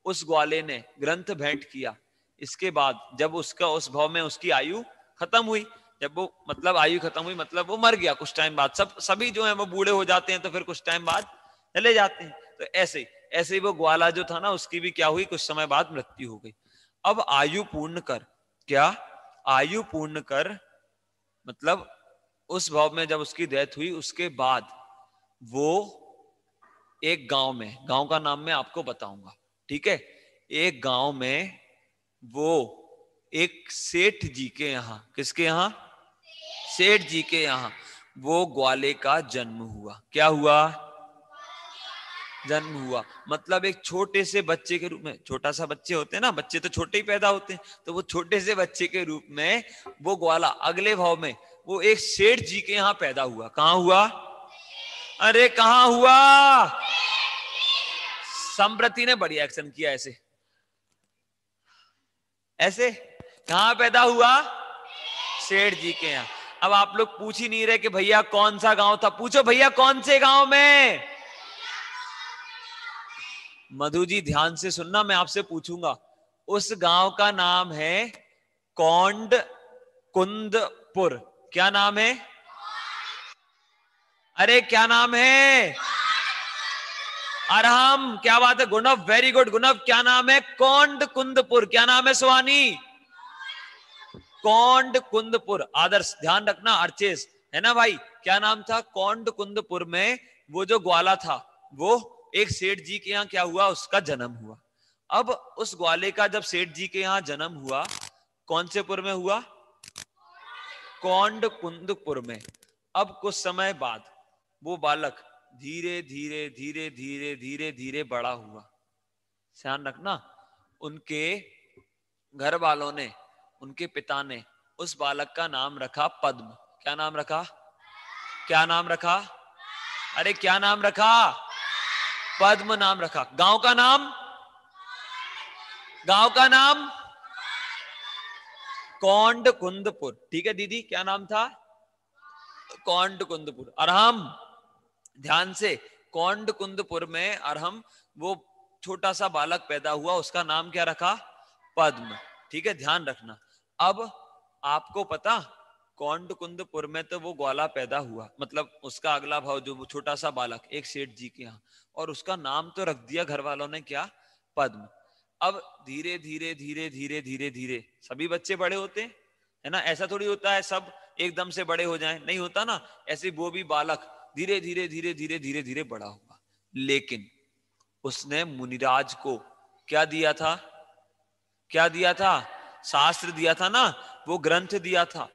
उस ग्वाले ने ग्रंथ भेंट किया। इसके बाद जब उसका उस भाव में उसकी आयु खत्म हुई, जब वो मतलब आयु खत्म हुई मतलब वो मर गया कुछ टाइम बाद। सभी जो है वो बूढ़े हो जाते हैं तो फिर कुछ टाइम बाद चले जाते हैं। तो ऐसे ही वो ग्वाला जो था ना, उसकी भी क्या हुई, कुछ समय बाद मृत्यु हो गई। अब आयु पूर्ण कर, क्या आयु पूर्ण कर मतलब उस भाव में जब उसकी डेथ हुई, उसके बाद वो एक गांव में, गांव का नाम मैं आपको बताऊंगा, ठीक है। एक गांव में वो एक सेठ जी के यहाँ, किसके यहाँ? सेठ जी के यहाँ वो ग्वाले का जन्म हुआ। क्या हुआ? जन्म हुआ। मतलब एक छोटे से बच्चे के रूप में, छोटा सा बच्चे होते हैं ना, बच्चे तो छोटे ही पैदा होते हैं, तो वो छोटे से बच्चे के रूप में वो ग्वाला अगले भाव में वो एक सेठ जी के यहाँ पैदा हुआ। कहाँ हुआ? अरे कहाँ हुआ? संप्रति ने बढ़िया एक्शन किया। ऐसे ऐसे कहाँ पैदा हुआ? सेठ जी के यहाँ। अब आप लोग पूछ ही नहीं रहे कि भैया कौन सा गांव था, पूछो भैया कौन से गांव में। मधु जी ध्यान से सुनना, मैं आपसे पूछूंगा। उस गांव का नाम है कौंड कुंदपुर। क्या नाम है? अरे क्या नाम है? अरहम। क्या बात है गुणव, वेरी गुड गुणव। क्या नाम है? कौंड कुंदपुर। क्या नाम है सुहानी? कौंड कुंदपुर। आदर्श ध्यान रखना, अर्चेस, है ना भाई। क्या नाम था? कौंड कुंदपुर में वो जो ग्वाला था, वो एक सेठ जी के यहाँ क्या हुआ? उसका जन्म हुआ। अब उस ग्वाले का जब सेठ जी के यहाँ जन्म हुआ, कौन से पुर में हुआ? कौंड कुंदपुर में। अब कुछ समय बाद वो बालक धीरे धीरे धीरे धीरे धीरे धीरे बड़ा हुआ। ध्यान रखना, उनके घर वालों ने, उनके पिता ने उस बालक का नाम रखा पद्म। क्या नाम रखा? क्या नाम रखा? अरे क्या नाम रखा? पद्म नाम रखा। गांव का नाम? गांव का नाम कौंड कुंदपुर। ठीक है दीदी, क्या नाम था? कौंड कुंदपुर। अरहम, ध्यान से, कौंड कुंदपुर में अरहम वो छोटा सा बालक पैदा हुआ, उसका नाम क्या रखा? पद्म। ठीक है, ध्यान रखना। अब आपको पता, कौंड कुंदपुर में तो वो ग्वाला पैदा हुआ, मतलब उसका अगला भाव जो वो छोटा सा बालक एक सेठ जी के यहाँ, और उसका नाम तो रख दिया घर वालों ने, क्या? पद्म। अब धीरे धीरे धीरे धीरे धीरे धीरे सभी बच्चे बड़े होते हैं, है ना। ऐसा थोड़ी होता है सब एकदम से बड़े हो जाएं, नहीं होता ना। ऐसे वो भी बालक धीरे धीरे धीरे धीरे धीरे धीरे बड़ा हुआ। लेकिन उसने मुनिराज को क्या दिया था? क्या दिया था? शास्त्र दिया था ना, वो ग्रंथ दिया था।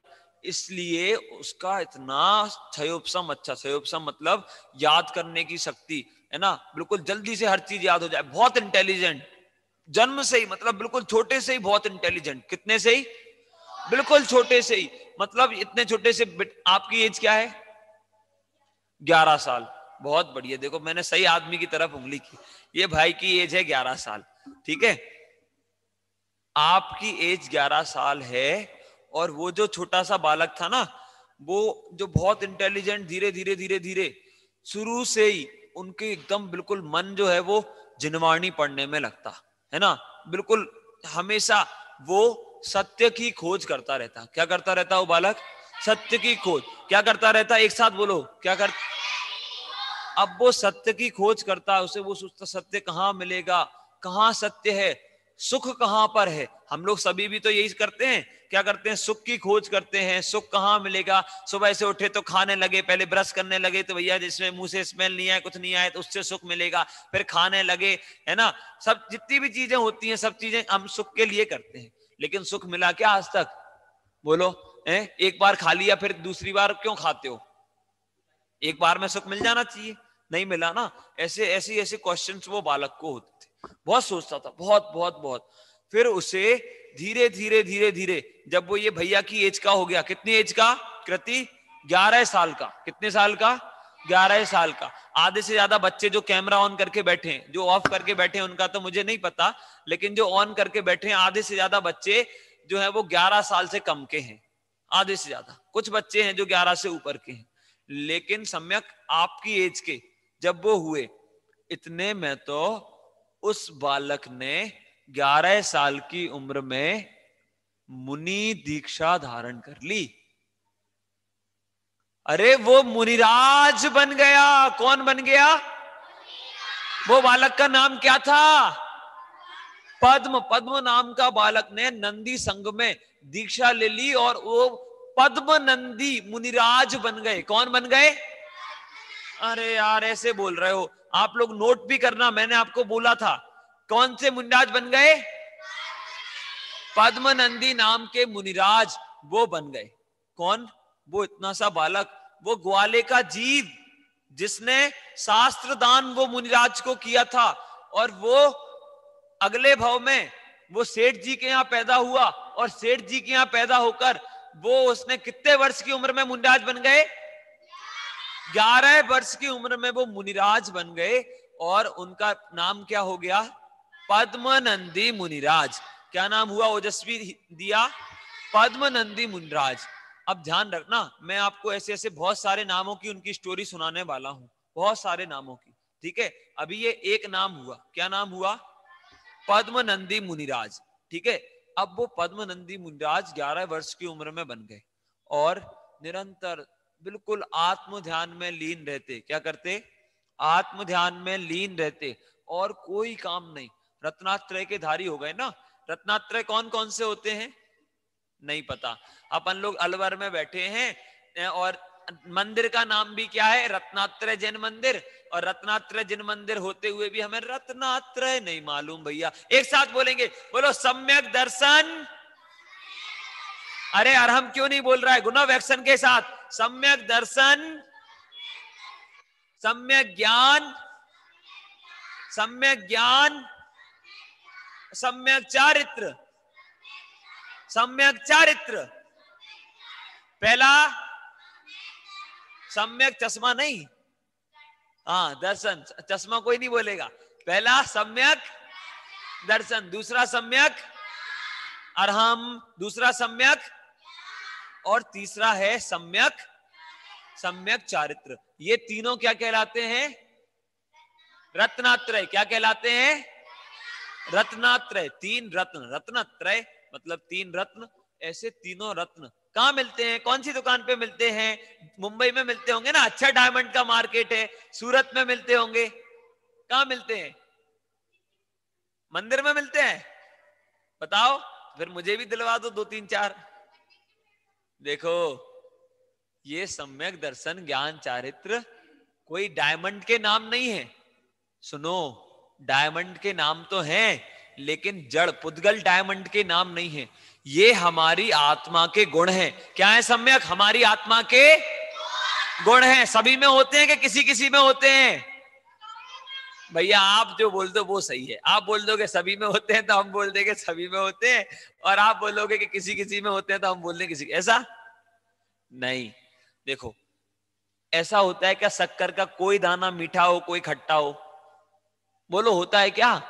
इसलिए उसका इतना क्षयोपशम, अच्छा क्षयोपशम मतलब याद करने की शक्ति, है ना, बिल्कुल जल्दी से हर चीज याद हो जाए, बहुत इंटेलिजेंट जन्म से ही, मतलब बिल्कुल छोटे से ही बहुत इंटेलिजेंट। कितने से ही? बिल्कुल छोटे से ही, मतलब इतने छोटे से। आपकी एज क्या है? 11 साल। बहुत बढ़िया, देखो मैंने सही आदमी की तरफ उंगली की। ये भाई की एज है 11 साल, ठीक है। आपकी एज 11 साल है, और वो जो छोटा सा बालक था ना, वो जो बहुत इंटेलिजेंट, धीरे धीरे धीरे धीरे शुरू से ही उनके एकदम बिल्कुल मन जो है वो जिनवाणी पढ़ने में लगता, है ना। बिल्कुल हमेशा वो सत्य की खोज करता रहता। क्या करता रहता वो बालक? सत्य की खोज। क्या करता रहता? एक साथ बोलो, क्या कर? अब वो सत्य की खोज करता है, उसे वो सोचता सत्य कहाँ मिलेगा, कहाँ सत्य है, सुख कहाँ पर है। हम लोग सभी भी तो यही करते हैं, क्या करते हैं? सुख की खोज करते हैं, सुख कहाँ मिलेगा। सुबह से उठे तो खाने लगे, पहले ब्रश करने लगे तो भैया जिसमें मुंह से स्मेल नहीं आए, कुछ नहीं आए, तो उससे सुख मिलेगा। फिर खाने लगे, है ना। सब जितनी भी चीजें होती हैं, सब चीजें हम सुख के लिए करते हैं। लेकिन सुख मिला क्या आज तक? बोलो, एक बार खा लिया, फिर दूसरी बार क्यों खाते हो? एक बार में सुख मिल जाना चाहिए, नहीं मिला ना। ऐसे ऐसे ऐसे क्वेश्चंस वो बालक को होते थे। बहुत सोचता था, बहुत बहुत बहुत। फिर उसे धीरे धीरे धीरे धीरे जब वो ये भैया की एज का हो गया, कितनी एज का कृति, 11 साल का, कितने साल का, 11 साल का। आधे से ज्यादा बच्चे जो कैमरा ऑन करके बैठे हैं, जो ऑफ करके बैठे हैं उनका तो मुझे नहीं पता, लेकिन जो ऑन करके बैठे हैं आधे से ज्यादा बच्चे जो है वो 11 साल से कम के हैं, आधे से ज्यादा। कुछ बच्चे हैं जो 11 से ऊपर के हैं, लेकिन सम्यक आपकी एज के जब वो हुए, इतने में तो उस बालक ने 11 साल की उम्र में मुनि दीक्षा धारण कर ली। अरे वो मुनिराज बन गया। कौन बन गया? वो बालक का नाम क्या था? पद्म। पद्म नाम का बालक ने नंदी संघ में दीक्षा ले ली और वो पद्म नंदी मुनिराज बन गए। कौन बन गए? अरे यार ऐसे बोल रहे हो आप लोग, नोट भी करना, मैंने आपको बोला था कौन से मुनिराज बन गए? पद्म नंदी नाम के मुनिराज वो बन गए। कौन? वो इतना सा बालक, वो ग्वाले का जीव जिसने शास्त्र दान वो मुनिराज को किया था, और वो अगले भव में वो सेठ जी के यहां पैदा हुआ, और सेठ जी के यहां पैदा होकर वो उसने कितने वर्ष की उम्र में मुनिराज बन गए? 11 वर्ष की उम्र में वो मुनिराज बन गए, और उनका नाम क्या हो गया? पद्मनंदी मुनिराज। क्या नाम हुआ? ओजस्वी दिया, पद्मनंदी मुनिराज। अब ध्यान रखना, मैं आपको ऐसे ऐसे बहुत सारे नामों की उनकी स्टोरी सुनाने वाला हूं, बहुत सारे नामों की, ठीक है? अभी ये एक नाम हुआ, क्या नाम हुआ? पद्मनंदी मुनिराज, ठीक है? अब वो पद्मनंदी मुनिराज 11 वर्ष की उम्र में बन गए और निरंतर बिल्कुल आत्म ध्यान में लीन रहते। क्या करते? आत्म ध्यान में लीन रहते और कोई काम नहीं। रत्नात्रय के धारी हो गए ना। रत्नात्रय कौन कौन से होते हैं? नहीं पता। अपन लोग अलवर में बैठे हैं और मंदिर का नाम भी क्या है? रत्नात्रय जैन मंदिर। और रत्नात्रय जैन मंदिर होते हुए भी हमें रत्नात्रय नहीं मालूम भैया। एक साथ बोलेंगे, बोलो सम्यक दर्शन। अरे अरहम क्यों नहीं बोल रहा है? गुना एक्शन के साथ, सम्यक दर्शन, सम्यक ज्ञान, सम्यक ज्ञान, सम्यक चारित्र, सम्यक चारित्र। पहला सम्यक चश्मा नहीं, हाँ दर्शन, चश्मा कोई नहीं बोलेगा। पहला सम्यक दर्शन, दूसरा सम्यक अरहम, दूसरा सम्यक, और तीसरा है सम्यक, सम्यक चारित्र। ये तीनों क्या कहलाते हैं? रत्नात्रय। क्या कहलाते हैं? रत्नात्रय। तीन रत्न, रत्नात्रय मतलब तीन रत्न। ऐसे तीनों रत्न कहां मिलते हैं? कौन सी दुकान पे मिलते हैं? मुंबई में मिलते होंगे ना, अच्छा डायमंड का मार्केट है। सूरत में मिलते होंगे। कहां मिलते हैं? मंदिर में मिलते हैं। बताओ, फिर मुझे भी दिलवा दो 2-3-4। देखो, ये सम्यक दर्शन ज्ञान चारित्र कोई डायमंड के नाम नहीं है। सुनो, डायमंड के नाम तो हैं, लेकिन जड़ पुद्गल डायमंड के नाम नहीं है। ये हमारी आत्मा के गुण हैं। क्या है सम्यक? हमारी आत्मा के गुण हैं। सभी में होते हैं कि किसी किसी में होते हैं? भैया आप जो बोल दो वो सही है। आप बोल दोगे सभी में होते हैं तो हम बोल देंगे सभी में होते हैं, और आप बोलोगे कि किसी किसी में होते हैं तो हम बोल देंगे किसी। ऐसा नहीं। देखो, ऐसा होता है क्या शक्कर का कोई दाना मीठा हो कोई खट्टा हो? बोलो, होता है क्या?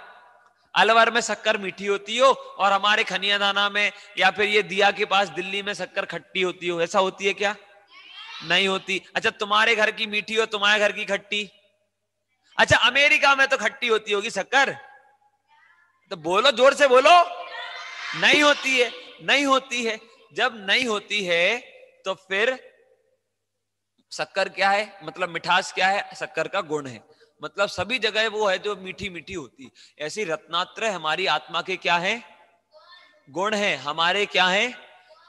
अलवर में शक्कर मीठी होती हो और हमारे खनिया दाना में या फिर ये दिया के पास दिल्ली में शक्कर खट्टी होती हो, ऐसा होती है क्या? नहीं होती। अच्छा, तुम्हारे घर की मीठी हो, तुम्हारे घर की खट्टी। अच्छा, अमेरिका में तो खट्टी होती होगी शक्कर, तो बोलो, जोर से बोलो। नहीं होती है, नहीं होती है। जब नहीं होती है तो फिर शक्कर क्या है? मतलब मिठास क्या है? शक्कर का गुण है। मतलब सभी जगह वो है जो मीठी मीठी होती। ऐसी रत्नात्रय हमारी आत्मा के क्या है? गुण है। हमारे क्या है?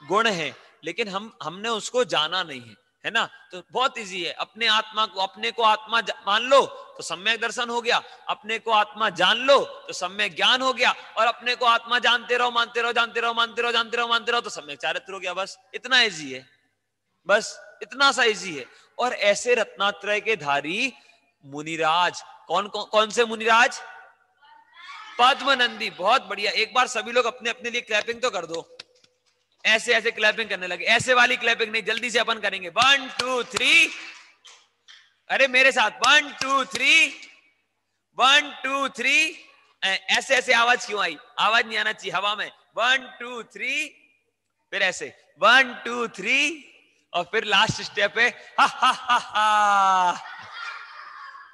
गुण है। लेकिन हमने उसको जाना नहीं है ना? तो बहुत इजी है। अपने आत्मा को, अपने को आत्मा मान लो तो सम्यक दर्शन हो गया। अपने को आत्मा जान लो तो सम्यक ज्ञान हो गया। और अपने को आत्मा जानते रहो, मानते रहो, जानते रहो, मानते रहो, जानते रहो, मानते रहो, तो सम्यक चारित्र हो गया। बस इतना इजी है, बस इतना सा इजी है। और ऐसे रत्नात्रय के धारी मुनिराज, कौन कौन, कौन से मुनिराज? पद्म नंदी, बहुत बढ़िया। एक बार सभी लोग अपने अपने लिए क्लैपिंग तो कर दो। ऐसे ऐसे क्लैपिंग करने लगे, ऐसे वाली क्लैपिंग नहीं, जल्दी से अपन करेंगे 1 2 3। अरे मेरे साथ 1 2 3, 1 2 3। ऐसे ऐसे आवाज क्यों आई? आवाज नहीं आना चाहिए हवा में। 1 2 3, फिर ऐसे 1 2 3, और फिर लास्ट स्टेप है हा हा हा हा।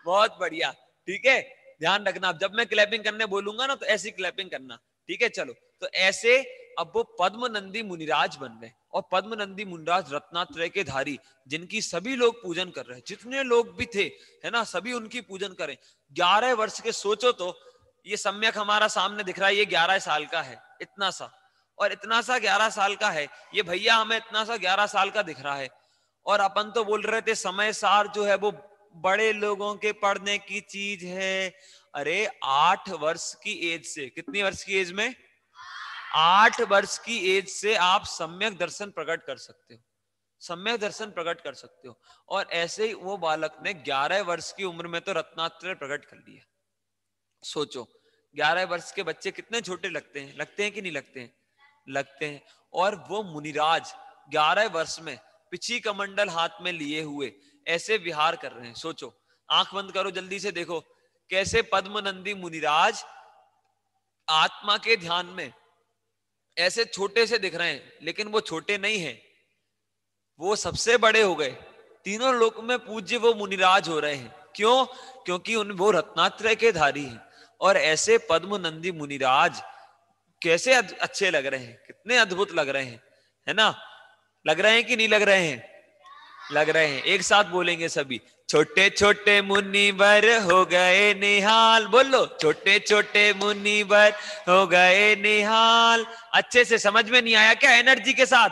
बहुत बढ़िया, ठीक है। ध्यान रखना, अब जब मैं क्लैपिंग करने बोलूंगा ना तो ऐसी क्लैपिंग करना, ठीक है। चलो, तो ऐसे अब वो पद्म नंदी मुनिराज बन गए, और पद्म नंदी मुनिराज रत्नात्रय के धारी, जिनकी सभी लोग पूजन कर रहे हैं, जितने लोग भी थे, है ना, सभी उनकी पूजन करें। 11 वर्ष के, सोचो तो, ये सम्यक हमारा सामने दिख रहा है, ये 11 साल का है, इतना सा, और इतना सा 11 साल का है ये भैया, हमें इतना सा 11 साल का दिख रहा है। और अपन तो बोल रहे थे समय सार जो है वो बड़े लोगों के पढ़ने की चीज है। अरे 8 वर्ष की एज से, कितनी वर्ष की एज में? 8 वर्ष की एज से आप सम्यक दर्शन प्रकट कर सकते हो, सम्यक दर्शन प्रकट कर सकते हो। और ऐसे ही वो बालक ने 11 वर्ष की उम्र में तो रत्नात्रय प्रकट कर लिया। सोचो, 11 वर्ष के बच्चे कितने छोटे लगते हैं, लगते हैं कि नहीं लगते हैं? लगते हैं। और वो मुनिराज 11 वर्ष में पिछी कमंडल हाथ में लिए हुए ऐसे विहार कर रहे हैं। सोचो, आंख बंद करो, जल्दी से देखो कैसे पद्मनंदी मुनिराज आत्मा के ध्यान में ऐसे छोटे से दिख रहे हैं, लेकिन वो छोटे नहीं हैं, वो सबसे बड़े हो गए। तीनों लोक में पूज्य वो मुनिराज हो रहे हैं। क्यों? क्योंकि उन वो रत्नात्रय के धारी हैं। और ऐसे पद्मनंदी मुनिराज कैसे अच्छे लग रहे हैं, कितने अद्भुत लग रहे हैं, है ना? लग रहे हैं कि नहीं लग रहे हैं? लग रहे हैं। एक साथ बोलेंगे सभी, छोटे छोटे मुनिवर हो गए निहाल। बोलो, छोटे छोटे मुनिवर हो गए निहाल। अच्छे से समझ में नहीं आया क्या? एनर्जी के साथ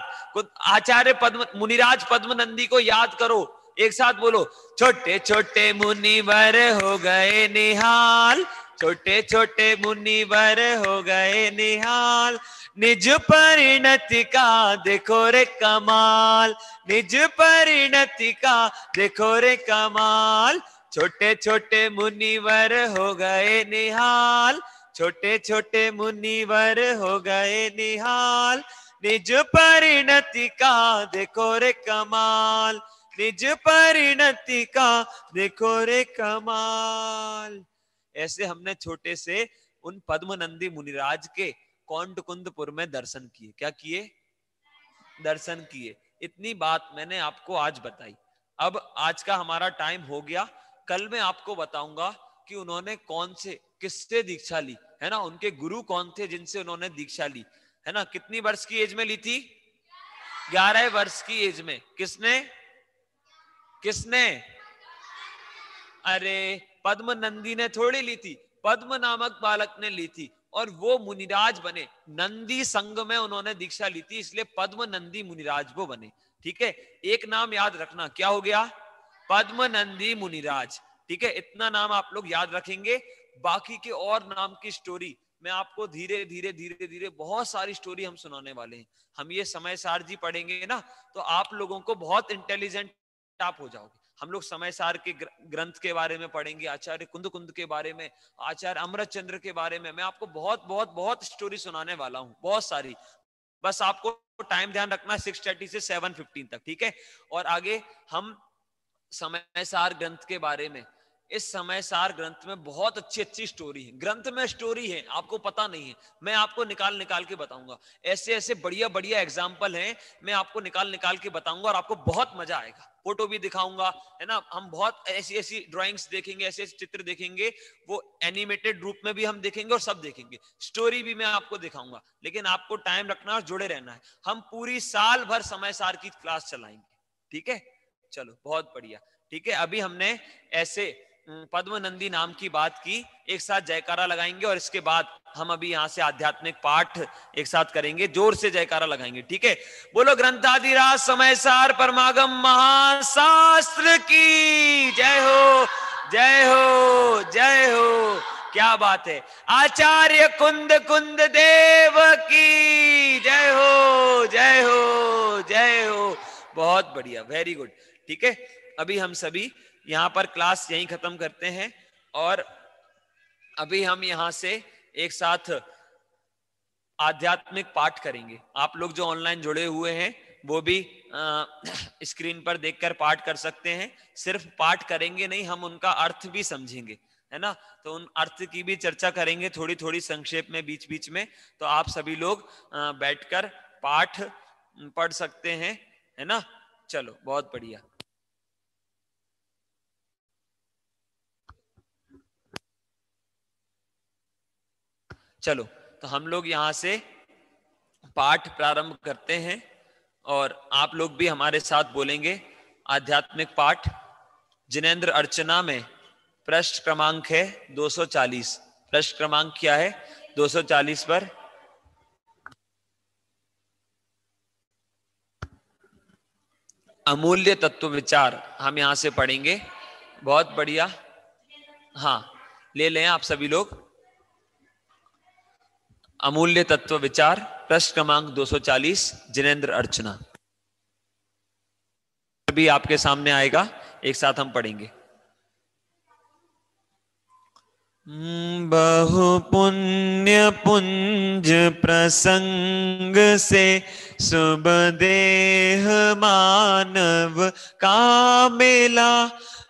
आचार्य पद्म मुनिराज पद्मनंदी को याद करो। एक साथ बोलो, छोटे छोटे मुनिवर हो गए निहाल, छोटे छोटे मुनिवर हो गए निहाल। निज परिणति का देखो रे कमाल, निज परिणति का देखो रे कमाल। छोटे छोटे मुनिवर हो गए निहाल, छोटे छोटे मुनिवर हो गए निहाल। निज परिणति का देखो रे कमाल, निज परिणति का देखो रे कमाल। ऐसे हमने छोटे से उन पद्मनंदी मुनिराज के कौंडकुंदपुर में दर्शन किए। क्या किए? दर्शन किए। इतनी बात मैंने आपको आज बताई। अब आज का हमारा टाइम हो गया। कल मैं आपको बताऊंगा कि उन्होंने कौन से, किससे दीक्षा ली, है ना, उनके गुरु कौन थे जिनसे उन्होंने दीक्षा ली, है ना। कितनी वर्ष की एज में ली थी? 11 वर्ष की एज में। किसने? किसने? अरे पद्म नंदी ने थोड़ी ली थी, पद्म नामक बालक ने ली थी, और वो मुनिराज बने। नंदी संघ में उन्होंने दीक्षा ली थी, इसलिए पद्म नंदी मुनिराज वो बने। ठीक है, एक नाम याद रखना, क्या हो गया? पद्म नंदी मुनिराज। ठीक है, इतना नाम आप लोग याद रखेंगे। बाकी के और नाम की स्टोरी मैं आपको धीरे धीरे धीरे धीरे बहुत सारी स्टोरी हम सुनाने वाले हैं। हम ये समय सार जी पढ़ेंगे ना, तो आप लोगों को बहुत इंटेलिजेंट आप हो जाओगे। हम लोग समय सार के ग्रंथ के बारे में पढ़ेंगे, आचार्य कुंद कुंद के बारे में, आचार्य अमृत चंद्र के बारे में। मैं आपको बहुत बहुत बहुत स्टोरी सुनाने वाला हूँ, बहुत सारी। बस आपको टाइम ध्यान रखना 6:30 से 7:15 तक, ठीक है। और आगे हम समय सार ग्रंथ के बारे में, इस समय सार ग्रंथ में बहुत अच्छी अच्छी स्टोरी है। ग्रंथ में स्टोरी है, आपको पता नहीं है, मैं आपको निकाल निकाल के बताऊंगा। ऐसे ऐसे बढ़िया बढ़िया एग्जाम्पल हैं, मैं आपको निकाल निकाल के बताऊंगा और आपको बहुत मजा आएगा। फोटो भी दिखाऊंगा, है ना। हम बहुत ऐसी ऐसी ड्राइंग्स देखेंगे, ऐसे ऐसे चित्र देखेंगे, वो एनिमेटेड रूप में भी हम देखेंगे और सब देखेंगे। स्टोरी भी मैं आपको दिखाऊंगा, लेकिन आपको टाइम रखना और जुड़े रहना है। हम पूरी साल भर समय सार की क्लास चलाएंगे, ठीक है। चलो, बहुत बढ़िया, ठीक है। अभी हमने ऐसे पद्मनंदी नाम की बात की। एक साथ जयकारा लगाएंगे और इसके बाद हम अभी यहां से आध्यात्मिक पाठ एक साथ करेंगे। जोर से जयकारा लगाएंगे, ठीक है। बोलो ग्रंथाधिराज समय सार परमागम महाशास्त्र की जय हो, जय हो, जय हो। क्या बात है। आचार्य कुंद कुंद देव की जय हो, जय हो, जय हो। बहुत बढ़िया, वेरी गुड, ठीक है। अभी हम सभी यहां पर क्लास यहीं खत्म करते हैं, और अभी हम यहां से एक साथ आध्यात्मिक पाठ करेंगे। आप लोग जो ऑनलाइन जुड़े हुए हैं वो भी स्क्रीन पर देखकर पाठ कर सकते हैं। सिर्फ पाठ करेंगे नहीं, हम उनका अर्थ भी समझेंगे, है ना। तो उन अर्थ की भी चर्चा करेंगे थोड़ी थोड़ी संक्षेप में बीच बीच में। तो आप सभी लोग बैठकर पाठ पढ़ सकते हैं, है ना। चलो बहुत बढ़िया। चलो तो हम लोग यहाँ से पाठ प्रारंभ करते हैं और आप लोग भी हमारे साथ बोलेंगे आध्यात्मिक पाठ। जिनेंद्र अर्चना में पृष्ठ क्रमांक है 240। पृष्ठ क्रमांक क्या है? 240 पर अमूल्य तत्व विचार हम यहां से पढ़ेंगे। बहुत बढ़िया। हाँ, ले लें आप सभी लोग अमूल्य तत्व विचार, पृष्ठ क्रमांक 240, जिनेंद्र अर्चना। भी आपके सामने आएगा, एक साथ हम पढ़ेंगे। बहु पुण्य पुंज प्रसंग से शुभ देह मानव का मिला,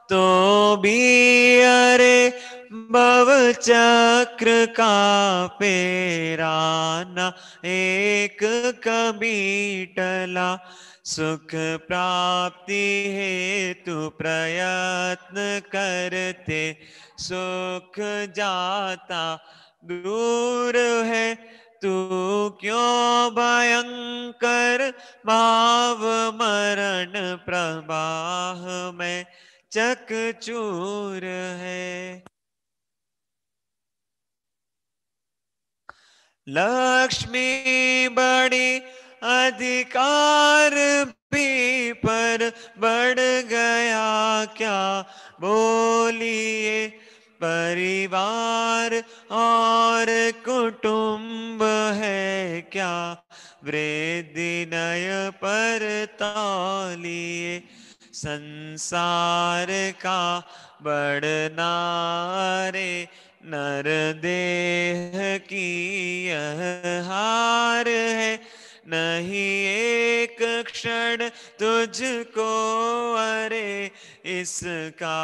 तो भी अरे भव चक्र का पेराना एक कभी टला। सुख प्राप्ति हेतु प्रयत्न करते सुख जाता दूर है। तू क्यों भयंकर भाव मरण प्रवाह में चकचूर है। लक्ष्मी बड़ी अधिकार भी पर बढ़ गया क्या बोलिए। परिवार और कुटुंब है क्या वृद्धि नय पर तौलिए। संसार का बढ़ना रे नर देह की यह हार है। नहीं एक क्षण तुझको अरे इसका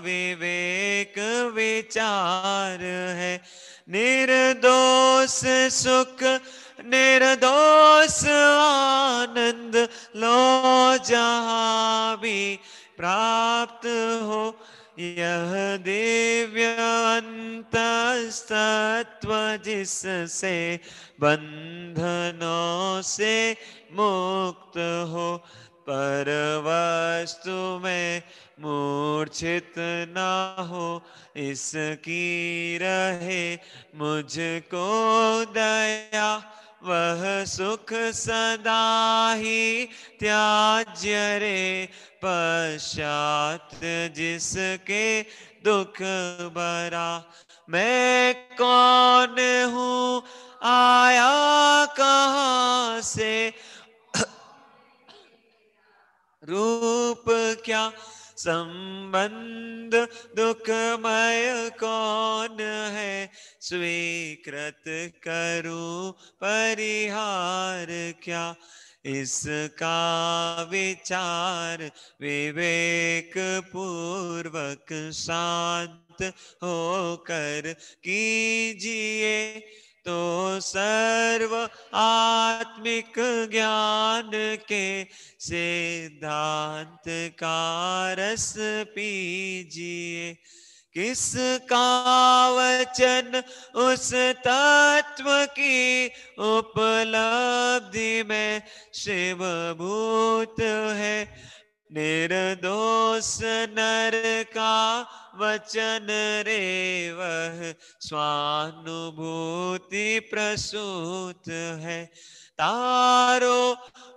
विवेक विचार है। निर्दोष सुख निर्दोष आनंद लो जहाँ भी प्राप्त हो। यह दिव्य अंतस्तत्व जिससे बंधनों से मुक्त हो। पर वस्तु में मूर्छित ना हो, इसकी रहे मुझको दया। वह सुख सदा ही त्याज्य रे पश्चात जिसके दुख भरा। मैं कौन हूँ आया कहाँ से, रूप क्या संबंध दुखमय कौन है। स्वीकृत करूं परिहार क्या, इसका विचार विवेक पूर्वक शांत होकर कीजिए। तो सर्व आत्मिक ज्ञान के सिद्धांत का रस पीजिए। किसका वचन उस तत्व की उपलब्धि में शिवभूत है। निर्दोष नर का वचन रे वह स्वानुभूति प्रसूत है। तारो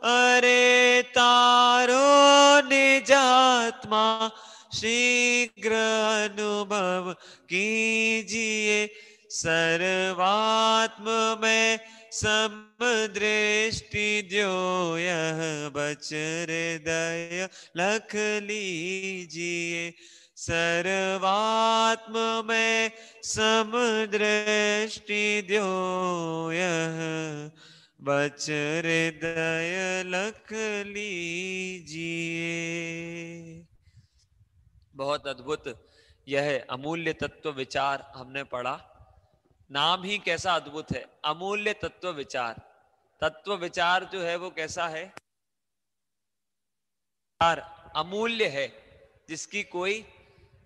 अरे तारो निजात्मा शीघ्र अनुभव कीजिए। सर्वात्म में समदृष्टि जो यह बच हृदय लख लीजिए। सर्वात्म में समदृष्टि द्यो यह, बच हृदय लख लीजिए। बहुत अद्भुत यह अमूल्य तत्व विचार हमने पढ़ा। नाम ही कैसा अद्भुत है, अमूल्य तत्व विचार। तत्व विचार जो है वो कैसा है, अमूल्य है, जिसकी कोई,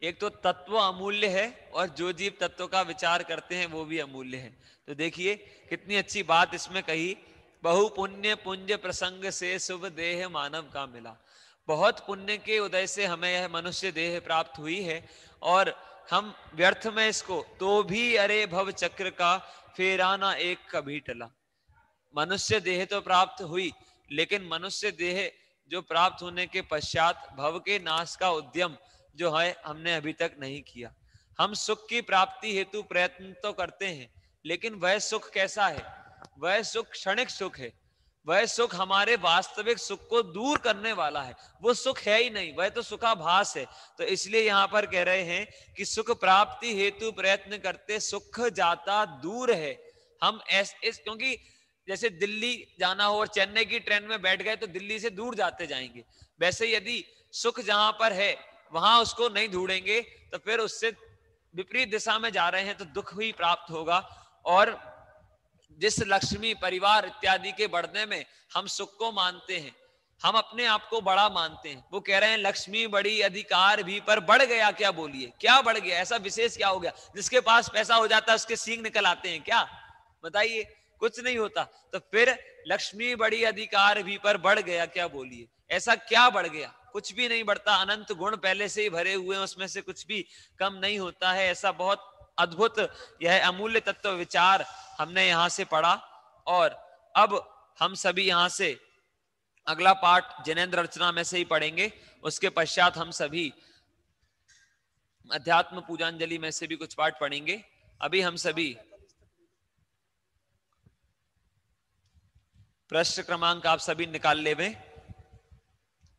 एक तो तत्व अमूल्य है और जो जीव तत्व का विचार करते हैं वो भी अमूल्य है। तो देखिए कितनी अच्छी बात इसमें कही, बहु पुण्य पुंज प्रसंग से शुभ देह मानव का मिला। बहुत पुण्य के उदय से हमें यह मनुष्य देह प्राप्त हुई है और हम व्यर्थ में इसको, तो भी अरे भव चक्र का फेराना एक कभी टला। मनुष्य देह तो प्राप्त हुई, लेकिन मनुष्य देह जो प्राप्त होने के पश्चात भव के नाश का उद्यम जो है हमने अभी तक नहीं किया। हम सुख की प्राप्ति हेतु प्रयत्न तो करते हैं, लेकिन वह सुख कैसा है, वह सुख क्षणिक सुख है, वह सुख हमारे वास्तविक सुख को दूर करने वाला है, वो सुख है ही नहीं, वह तो सुखाभास है। तो इसलिए यहां पर कह रहे हैं कि सुख प्राप्ति हेतु प्रयत्न करते सुख जाता दूर है। हम क्योंकि जैसे दिल्ली जाना हो और चेन्नई की ट्रेन में बैठ गए तो दिल्ली से दूर जाते जाएंगे, वैसे यदि सुख जहां पर है वहां उसको नहीं ढूंढेंगे तो फिर उससे विपरीत दिशा में जा रहे हैं तो दुख ही प्राप्त होगा। और जिस लक्ष्मी परिवार इत्यादि के बढ़ने में हम सुख को मानते हैं, हम अपने आप को बड़ा मानते हैं, वो कह रहे हैं लक्ष्मी बड़ी अधिकार भी, पर बढ़ गया क्या, बोलिए क्या बढ़ गया, ऐसा विशेष क्या हो गया, जिसके पास पैसा हो जाता है उसके सींग निकल आते हैं क्या, बताइए, कुछ नहीं होता। तो फिर लक्ष्मी बड़ी अधिकार भी, पर बढ़ गया क्या, बोलिए ऐसा क्या बढ़ गया, कुछ भी नहीं बढ़ता, अनंत गुण पहले से ही भरे हुए हैं, उसमें से कुछ भी कम नहीं होता है। ऐसा बहुत अद्भुत यह अमूल्य तत्व विचार हमने यहां से पढ़ा। और अब हम सभी यहां से अगला पाठ जिनेंद्र अर्चना में से ही पढ़ेंगे, उसके पश्चात हम सभी अध्यात्म पूजांजलि में से भी कुछ पाठ पढ़ेंगे। अभी हम सभी प्रश्न क्रमांक आप सभी निकाल लेवे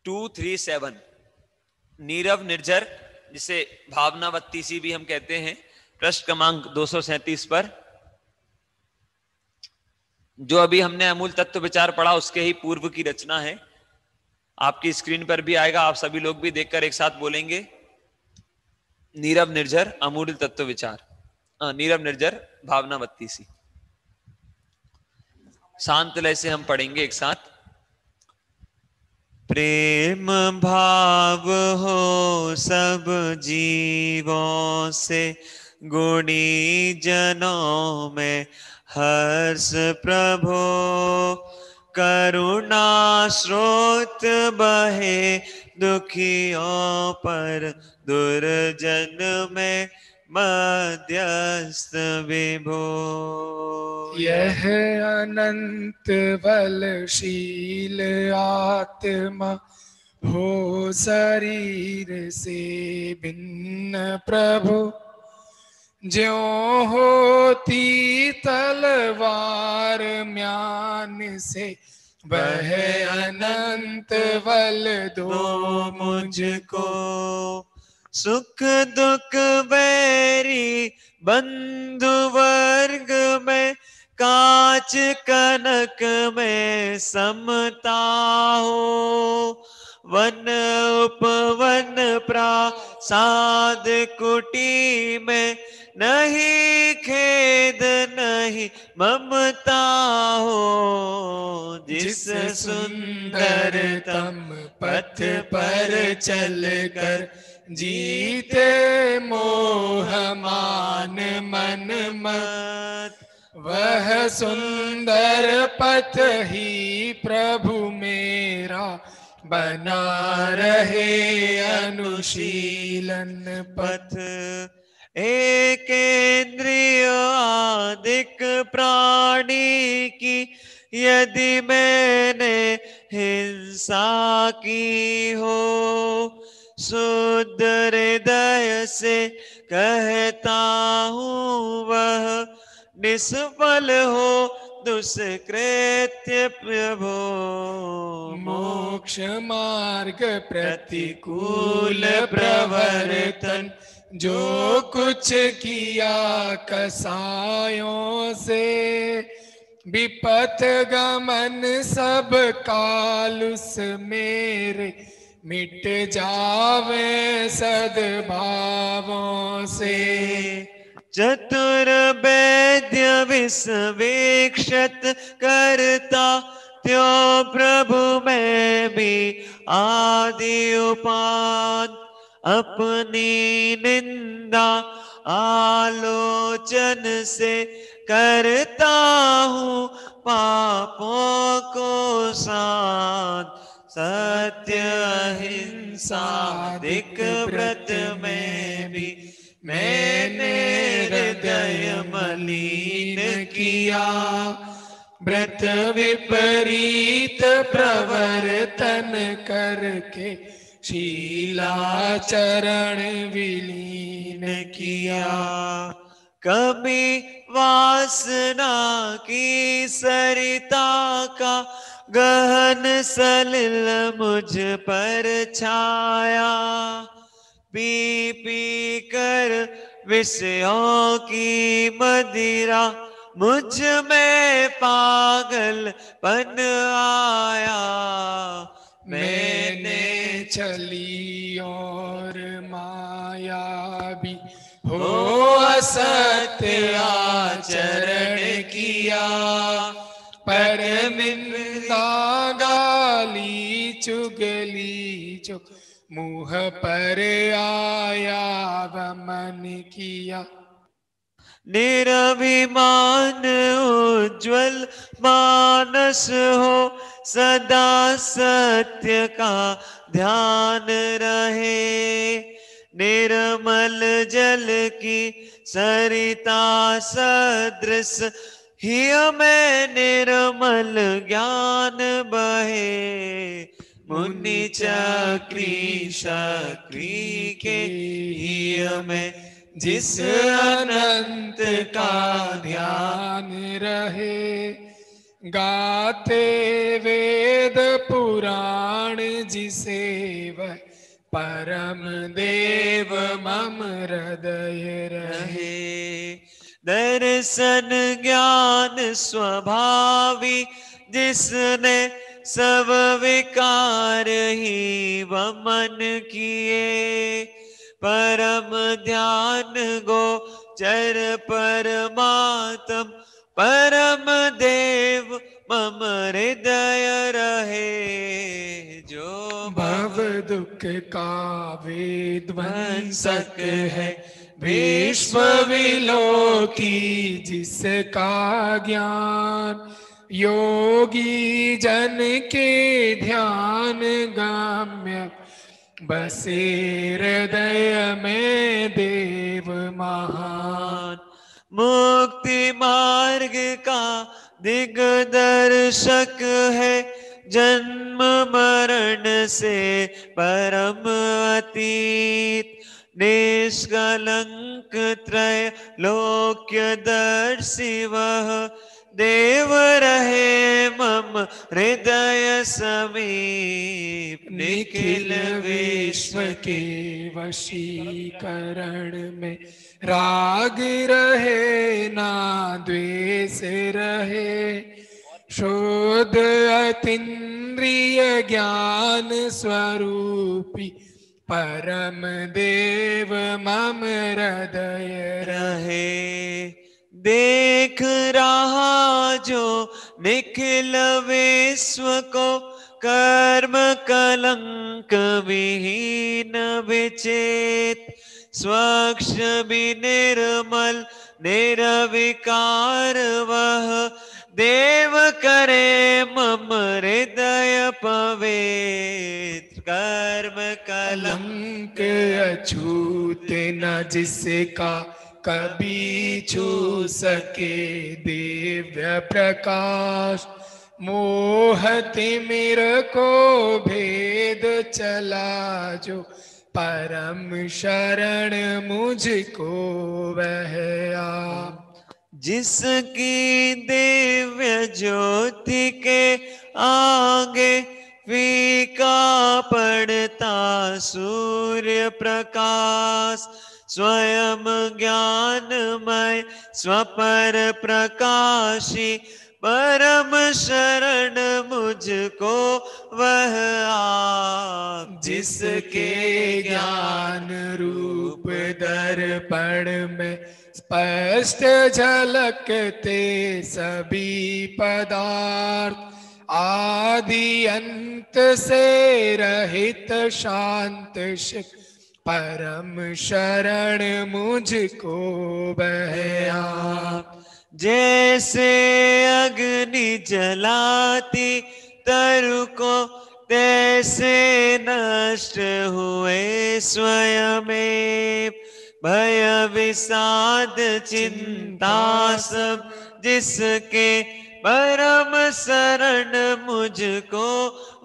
237, नीरव निर्जर जिसे भावनावत्ती सी भी हम कहते हैं, प्रश्न क्रमांक 237 पर जो अभी हमने अमूल तत्व विचार पढ़ा उसके ही पूर्व की रचना है, आपकी स्क्रीन पर भी आएगा, आप सभी लोग भी देखकर एक साथ बोलेंगे, नीरव निर्जर अमूल तत्व विचार, नीरव निर्जर भावनावत्ती सी। शांत लय से हम पढ़ेंगे एक साथ। प्रेम भाव हो सब जीवों से, गुणी जनों में हर्ष प्रभो, करुणा स्रोत बहे दुखियों पर, दुर्जन में मध्यस्थ विभो। यह अनंत बलशील आत्मा हो शरीर से भिन्न प्रभु, ज्यों होती तलवार म्यान से, वह अनंत बल दो मुझको। सुख दुख बैरी बंधु वर्ग में, कांच कनक में समता हो, वन उपवन प्रासाद कुटी में, नहीं खेद नहीं ममता हो। जिस सुंदरतम पथ पर चल कर, जीते मोह मान मन मत, वह सुंदर पथ ही प्रभु मेरा, बना रहे अनुशीलन पथ। एक इंद्रिय आदिक प्राणी की, यदि मैंने हिंसा की हो, शुद्ध हृदय से कहता हूँ वह निष्फल हो दुष्कृत्य प्रभो। मोक्ष मार्ग प्रतिकूल प्रवर्तन जो कुछ किया कसायों से, विपथ गमन सब काल उस मेरे मिट जावे सद्भावों से। चतुर वैद्य विश्वेक्षत करता त्यों प्रभु मैं भी आदि उपान। अपनी निंदा आलोचन से करता हूँ पापों को शांत। सत्य अहिंसा दिक व्रत में भी मैंने हृदय मलिन किया। व्रत विपरीत प्रवर्तन करके शीलाचरण विलीन किया। कभी वासना की सरिता का गहन सलिल मुझ पर छाया। पी पी कर विषयों की मदिरा मुझ में पागलपन आया। मैंने छली और माया भी हो असत्य आचरण किया। पर निंदा गाली चुगली जो मुँह पर आया वमन किया। निरभिमान उज्ज्वल मानस हो सदा सत्य का ध्यान रहे। निर्मल जल की सरिता सदृश ही में निर्मल ज्ञान बहे। मुनि चक्री शक्री के ही में जिस अनंत का ध्यान रहे। गाते वेद पुराण जिसे वह परम देव मम हृदय रहे। दर्शन ज्ञान स्वभावी जिसने सब विकार ही वमन किए। परम ध्यान गोचर परमात्म परम देव मम हृदय रहे। जो भव दुख का विध्वंसक है विश्व विलोकी जिसका ज्ञान। योगी जन के ध्यान गम्य बसे हृदय में देव महान। मुक्ति मार्ग का दिग्दर्शक है जन्म मरण से परम अतीत। निष्कलंक त्रैलोक्यदर्शी वह देव रहे मम हृदय समीप। निखिल विश्व के वशीकरण में राग रहे ना द्वेष रहे। शुद्ध अतीन्द्रिय ज्ञान स्वरूपी परम देव मम हृदय रहे। देख रहा जो निखिल विश्व को कर्म कलंक विहीन विचेत। स्वच्छ भी निर्मल निर्विकार वह देव करे मम हृदय पवित्र। कर्म कलंक अछूत न जिसका कभी छू सके दिव्य प्रकाश। मोह तिमिर को भेद चला जो परम शरण मुझको वह आप। जिसकी दिव्य ज्योति के आगे फीका पड़ता सूर्य प्रकाश, स्वयं ज्ञानमय स्वपर प्रकाशी परम शरण मुझको वह आप। जिसके ज्ञान रूप दर्पण में स्पष्ट झलकते सभी पदार्थ, आदि अंत से रहित शांत शिव परम शरण मुझको वह आप। जैसे अग्नि जलाती तरु को तैसे नष्ट हुए स्वयं, भय विषाद चिंता सब जिसके परम शरण मुझको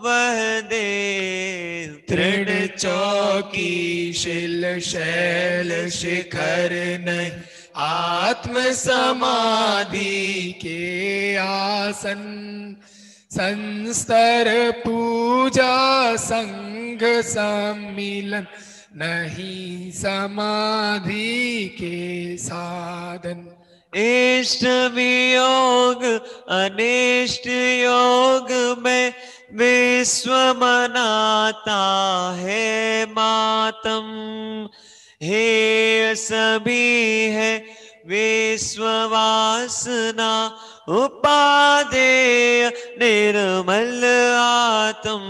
वह दे। तृण चौकी शिल शैल शिखर नहीं, आत्म समाधि के आसन, संस्तर पूजा संघ सम्मिलन नहीं समाधि के साधन। इष्ट वियोग अनिष्ट योग में विश्व मनाता है मातम, हे सभी है विश्व वासना उपादेय निर्मल आत्म।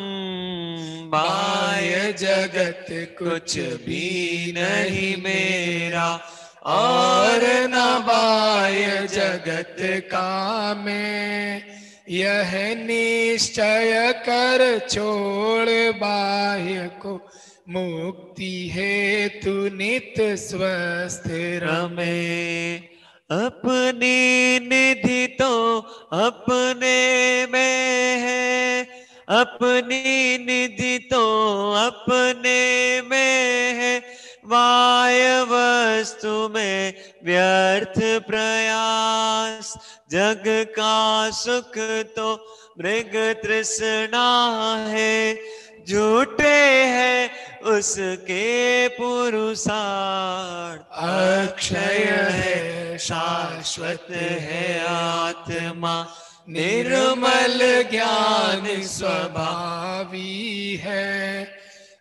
बाह्य जगत कुछ भी नहीं मेरा, और न बाह्य जगत का मैं, यह निश्चय कर छोड़ बाह्य को, मुक्ति हेतु नित स्वस्थ रमे। अपनी निधि तो अपने में है, अपनी निधि तो अपने में है, बाह्य वस्तु में व्यर्थ प्रयास। जग का सुख तो मृग तृष्णा है, झूठे है उसके पुरुषार्थ। अक्षय है शाश्वत है आत्मा, निर्मल ज्ञान स्वभावी है।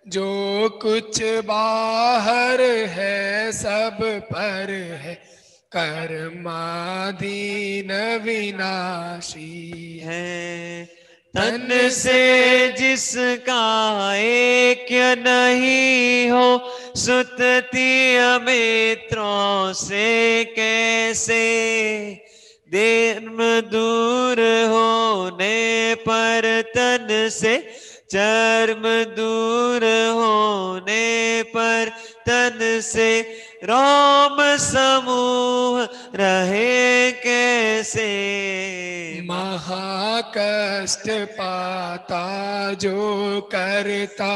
जो कुछ बाहर है सब पर है, कर्माधीन विनाशी है। तन से जिसका ऐक्य नहीं हो, सुतती मित्रों से कैसे। देर्म दूर होने पर तन से, चर्म दूर होने पर तन से, रोम समूह रहे कैसे। महाकष्ट पाता जो करता,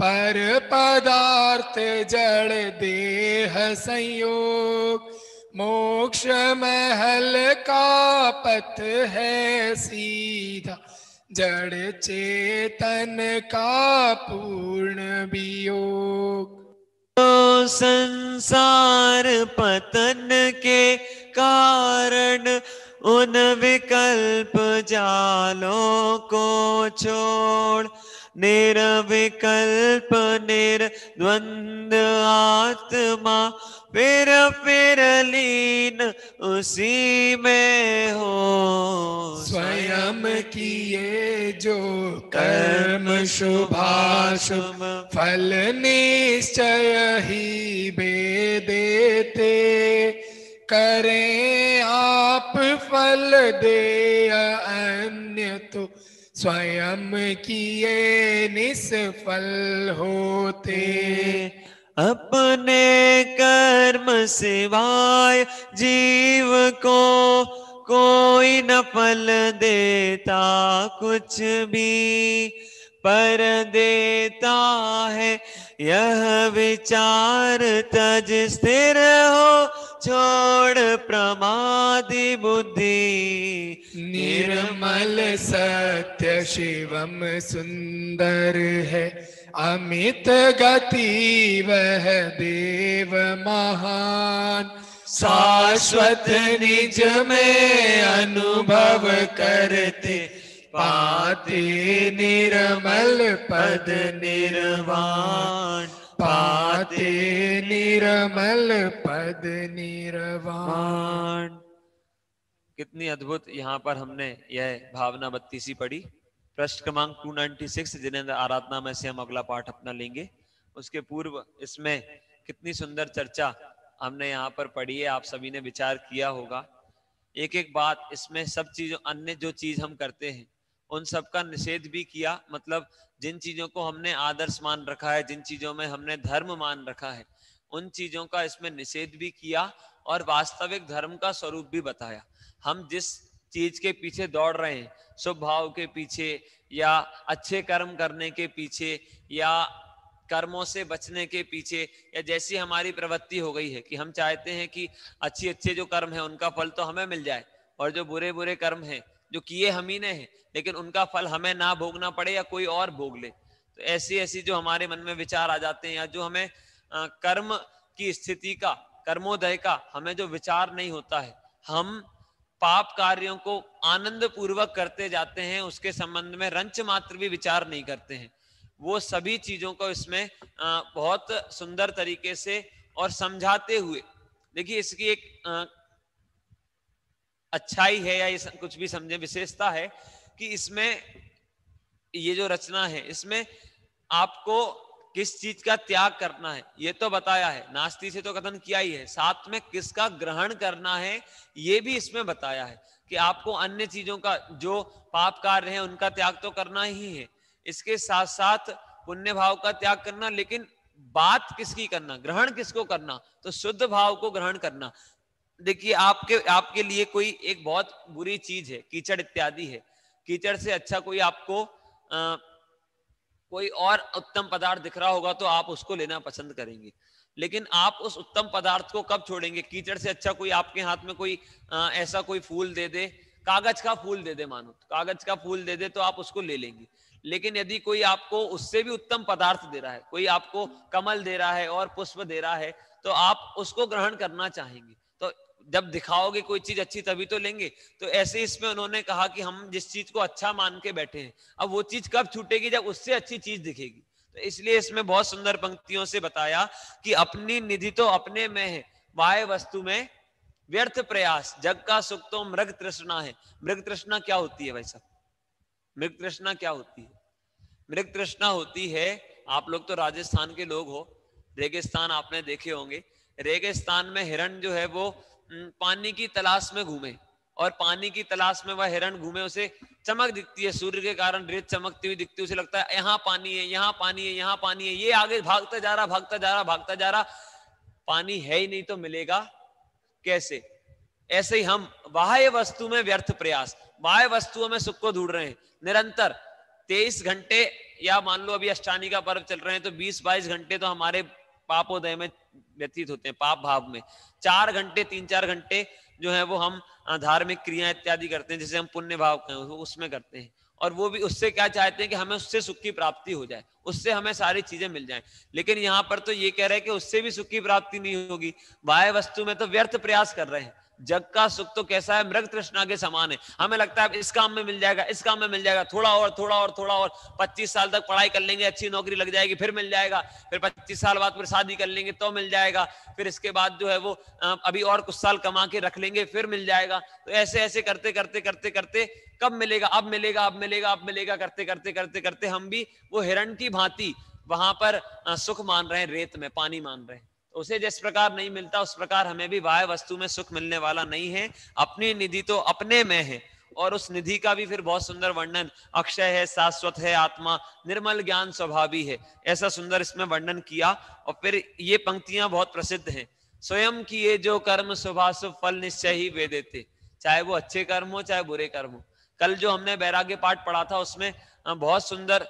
पर पदार्थ जड़ देह संयोग। मोक्ष महल का पथ है सीधा, जड़ चेतन का पूर्ण वियोग। तो संसार पतन के कारण उन विकल्प जालों को छोड़, निर्विकल्प निर्द्वंद आत्मा फिर लीन उसी में हो। स्वयं किए जो कर्म शुभाशुभ, फल निश्चय ही बेदेते। करें आप फल दे अन्य तो, स्वयं किए निष्फल होते। अपने कर्म सिवाय जीव को कोई न फल देता कुछ भी, पर देता है यह विचार तज स्थिर हो छोड़ प्रमादि बुद्धि, निर्मल सत्य शिवम सुंदर है, अमित गति वह देव महान, शाश्वत निज में अनुभव करते, पाते निर्मल पद निर्वाण, पाते निर्मल पद निर्वाण। कितनी अद्भुत यहाँ पर हमने यह भावना 32 पढ़ी। पृष्ठ क्रमांक 296 जिनेंद्र आराधना में से हम अगला पाठ अपना लेंगे। उसके पूर्व इसमें कितनी सुंदर चर्चा हमने यहाँ पर पढ़ी है, आप सभी ने विचार किया होगा। एक एक बात इसमें, सब चीजों अन्य जो चीज हम करते हैं उन सब का निषेध भी किया। मतलब जिन चीजों को हमने आदर्श मान रखा है, जिन चीजों में हमने धर्म मान रखा है, उन चीजों का इसमें निषेध भी किया और वास्तविक धर्म का स्वरूप भी बताया। हम जिस चीज के पीछे दौड़ रहे हैं, शुभ भाव के पीछे या अच्छे कर्म करने के पीछे या कर्मों से बचने के पीछे, या जैसी हमारी प्रवृत्ति हो गई है कि हम चाहते हैं कि अच्छे जो कर्म है उनका फल तो हमें मिल जाए, और जो बुरे कर्म है जो किए हम ही ने हैं लेकिन उनका फल हमें ना भोगना पड़े या कोई और भोग ले। तो ऐसी जो हमारे मन में विचार आ जाते हैं, या जो हमें कर्म की स्थिति का, कर्मोदय का हमें जो विचार नहीं होता है, हम पाप कार्यों को आनंद पूर्वक करते जाते हैं, उसके संबंध में रंच मात्र भी विचार नहीं करते हैं। वो सभी चीजों को इसमें बहुत सुंदर तरीके से और समझाते हुए, देखिए इसकी एक अच्छाई है या ये कुछ भी समझे विशेषता है कि इसमें ये जो रचना है इसमें आपको किस चीज का त्याग करना है ये तो बताया है, नास्ति से तो कथन किया ही है, साथ में किसका ग्रहण करना है ये भी इसमें बताया है कि आपको अन्य चीजों का जो पाप कार्य है उनका त्याग तो करना ही है, इसके साथ साथ पुण्य भाव का त्याग करना। लेकिन बात किसकी करना, ग्रहण किसको करना, तो शुद्ध भाव को ग्रहण करना। देखिए आपके लिए कोई एक बहुत बुरी चीज है, कीचड़ इत्यादि है, कीचड़ से अच्छा कोई आपको कोई और उत्तम पदार्थ दिख रहा होगा तो आप उसको लेना पसंद करेंगे। लेकिन आप उस उत्तम पदार्थ को कब छोड़ेंगे? कीचड़ से अच्छा कोई आपके हाथ में कोई ऐसा कोई फूल दे दे, कागज का फूल दे दे, मानो कागज का फूल दे दे तो आप उसको ले लेंगे। लेकिन यदि कोई आपको उससे भी उत्तम पदार्थ दे रहा है, कोई आपको कमल दे रहा है और पुष्प दे रहा है, तो आप उसको ग्रहण करना चाहेंगे। तो जब दिखाओगे कोई चीज अच्छी तभी तो लेंगे। तो ऐसे इसमें उन्होंने कहा कि हम जिस चीज को अच्छा मान के बैठे हैं, अब वो चीज कब छूटेगी? जब उससे अच्छी चीज दिखेगी। तो इसलिए इसमें बहुत सुंदर पंक्तियों से बताया कि अपनी निधि तो अपने में है, बाह्य वस्तु में व्यर्थ प्रयास, जग का सुख तो मृग तृष्णा है। मृग तृष्णा क्या होती है भाई साहब? मृग तृष्णा क्या होती है? मृग तृष्णा होती है, आप लोग तो राजस्थान के लोग हो, रेगिस्तान आपने देखे होंगे। रेगिस्तान में हिरण जो है वो पानी की तलाश में घूमे, और पानी की तलाश में वह हिरण घूमे, उसे चमक दिखती है, सूर्य के कारण रेत चमकती हुई दिखती है, उसे लगता है यहाँ पानी है, यहाँ पानी है, यहाँ पानी है। ये आगे भागता जा रहा, भागता जा रहा, भागता जा रहा, पानी है ही नहीं तो मिलेगा कैसे? ऐसे ही हम बाह्य वस्तु में व्यर्थ प्रयास, बाह्य वस्तुओं में सुख को ढूंढ रहे हैं निरंतर। 23 घंटे या मान लो अभी अष्टानी का पर्व चल रहे हैं तो 20-22 घंटे तो हमारे पापोदय में व्यतीत होते हैं, पाप भाव में। 4 घंटे 3-4 घंटे जो है वो हम धार्मिक क्रिया इत्यादि करते हैं, जिसे हम पुण्य भाव कहें उसमें करते हैं। और वो भी उससे क्या चाहते हैं कि हमें उससे सुख की प्राप्ति हो जाए, उससे हमें सारी चीजें मिल जाएं। लेकिन यहाँ पर तो ये कह रहे हैं कि उससे भी सुख की प्राप्ति नहीं होगी, बाह्य वस्तु में तो व्यर्थ प्रयास कर रहे हैं। जग का सुख तो कैसा है? मृग तृष्णा के समान है। हमें लगता है इस काम में मिल जाएगा, इस काम में मिल जाएगा, थोड़ा और थोड़ा और थोड़ा और, 25 साल तक पढ़ाई कर लेंगे, अच्छी नौकरी लग जाएगी, फिर मिल जाएगा, फिर 25 साल बाद फिर शादी कर लेंगे तो मिल जाएगा, फिर इसके बाद जो है वो अभी और कुछ साल कमा के रख लेंगे, फिर मिल जाएगा। तो ऐसे ऐसे करते करते करते करते कब मिलेगा, अब मिलेगा, अब मिलेगा, अब मिलेगा, करते करते करते करते हम भी वो हिरण की भांति वहां पर सुख मान रहे हैं, रेत में पानी मान रहे हैं। उसे जिस प्रकार नहीं मिलता उस प्रकार हमें भी बाह्य वस्तु में सुख मिलने वाला नहीं है। अपनी निधि तो अपने में है, और उस निधि का भी फिर बहुत सुंदर वर्णन, अक्षय है, शाश्वत है, आत्मा निर्मल ज्ञान स्वभावी है, ऐसा सुंदर इसमें वर्णन किया। और फिर ये पंक्तियां बहुत प्रसिद्ध हैं, स्वयं किए जो कर्म शुभाशुभ फल निश्चय ही वे देते, चाहे वो अच्छे कर्म हो चाहे बुरे कर्म हो। कल जो हमने वैराग्य पाठ पढ़ा था उसमें बहुत सुंदर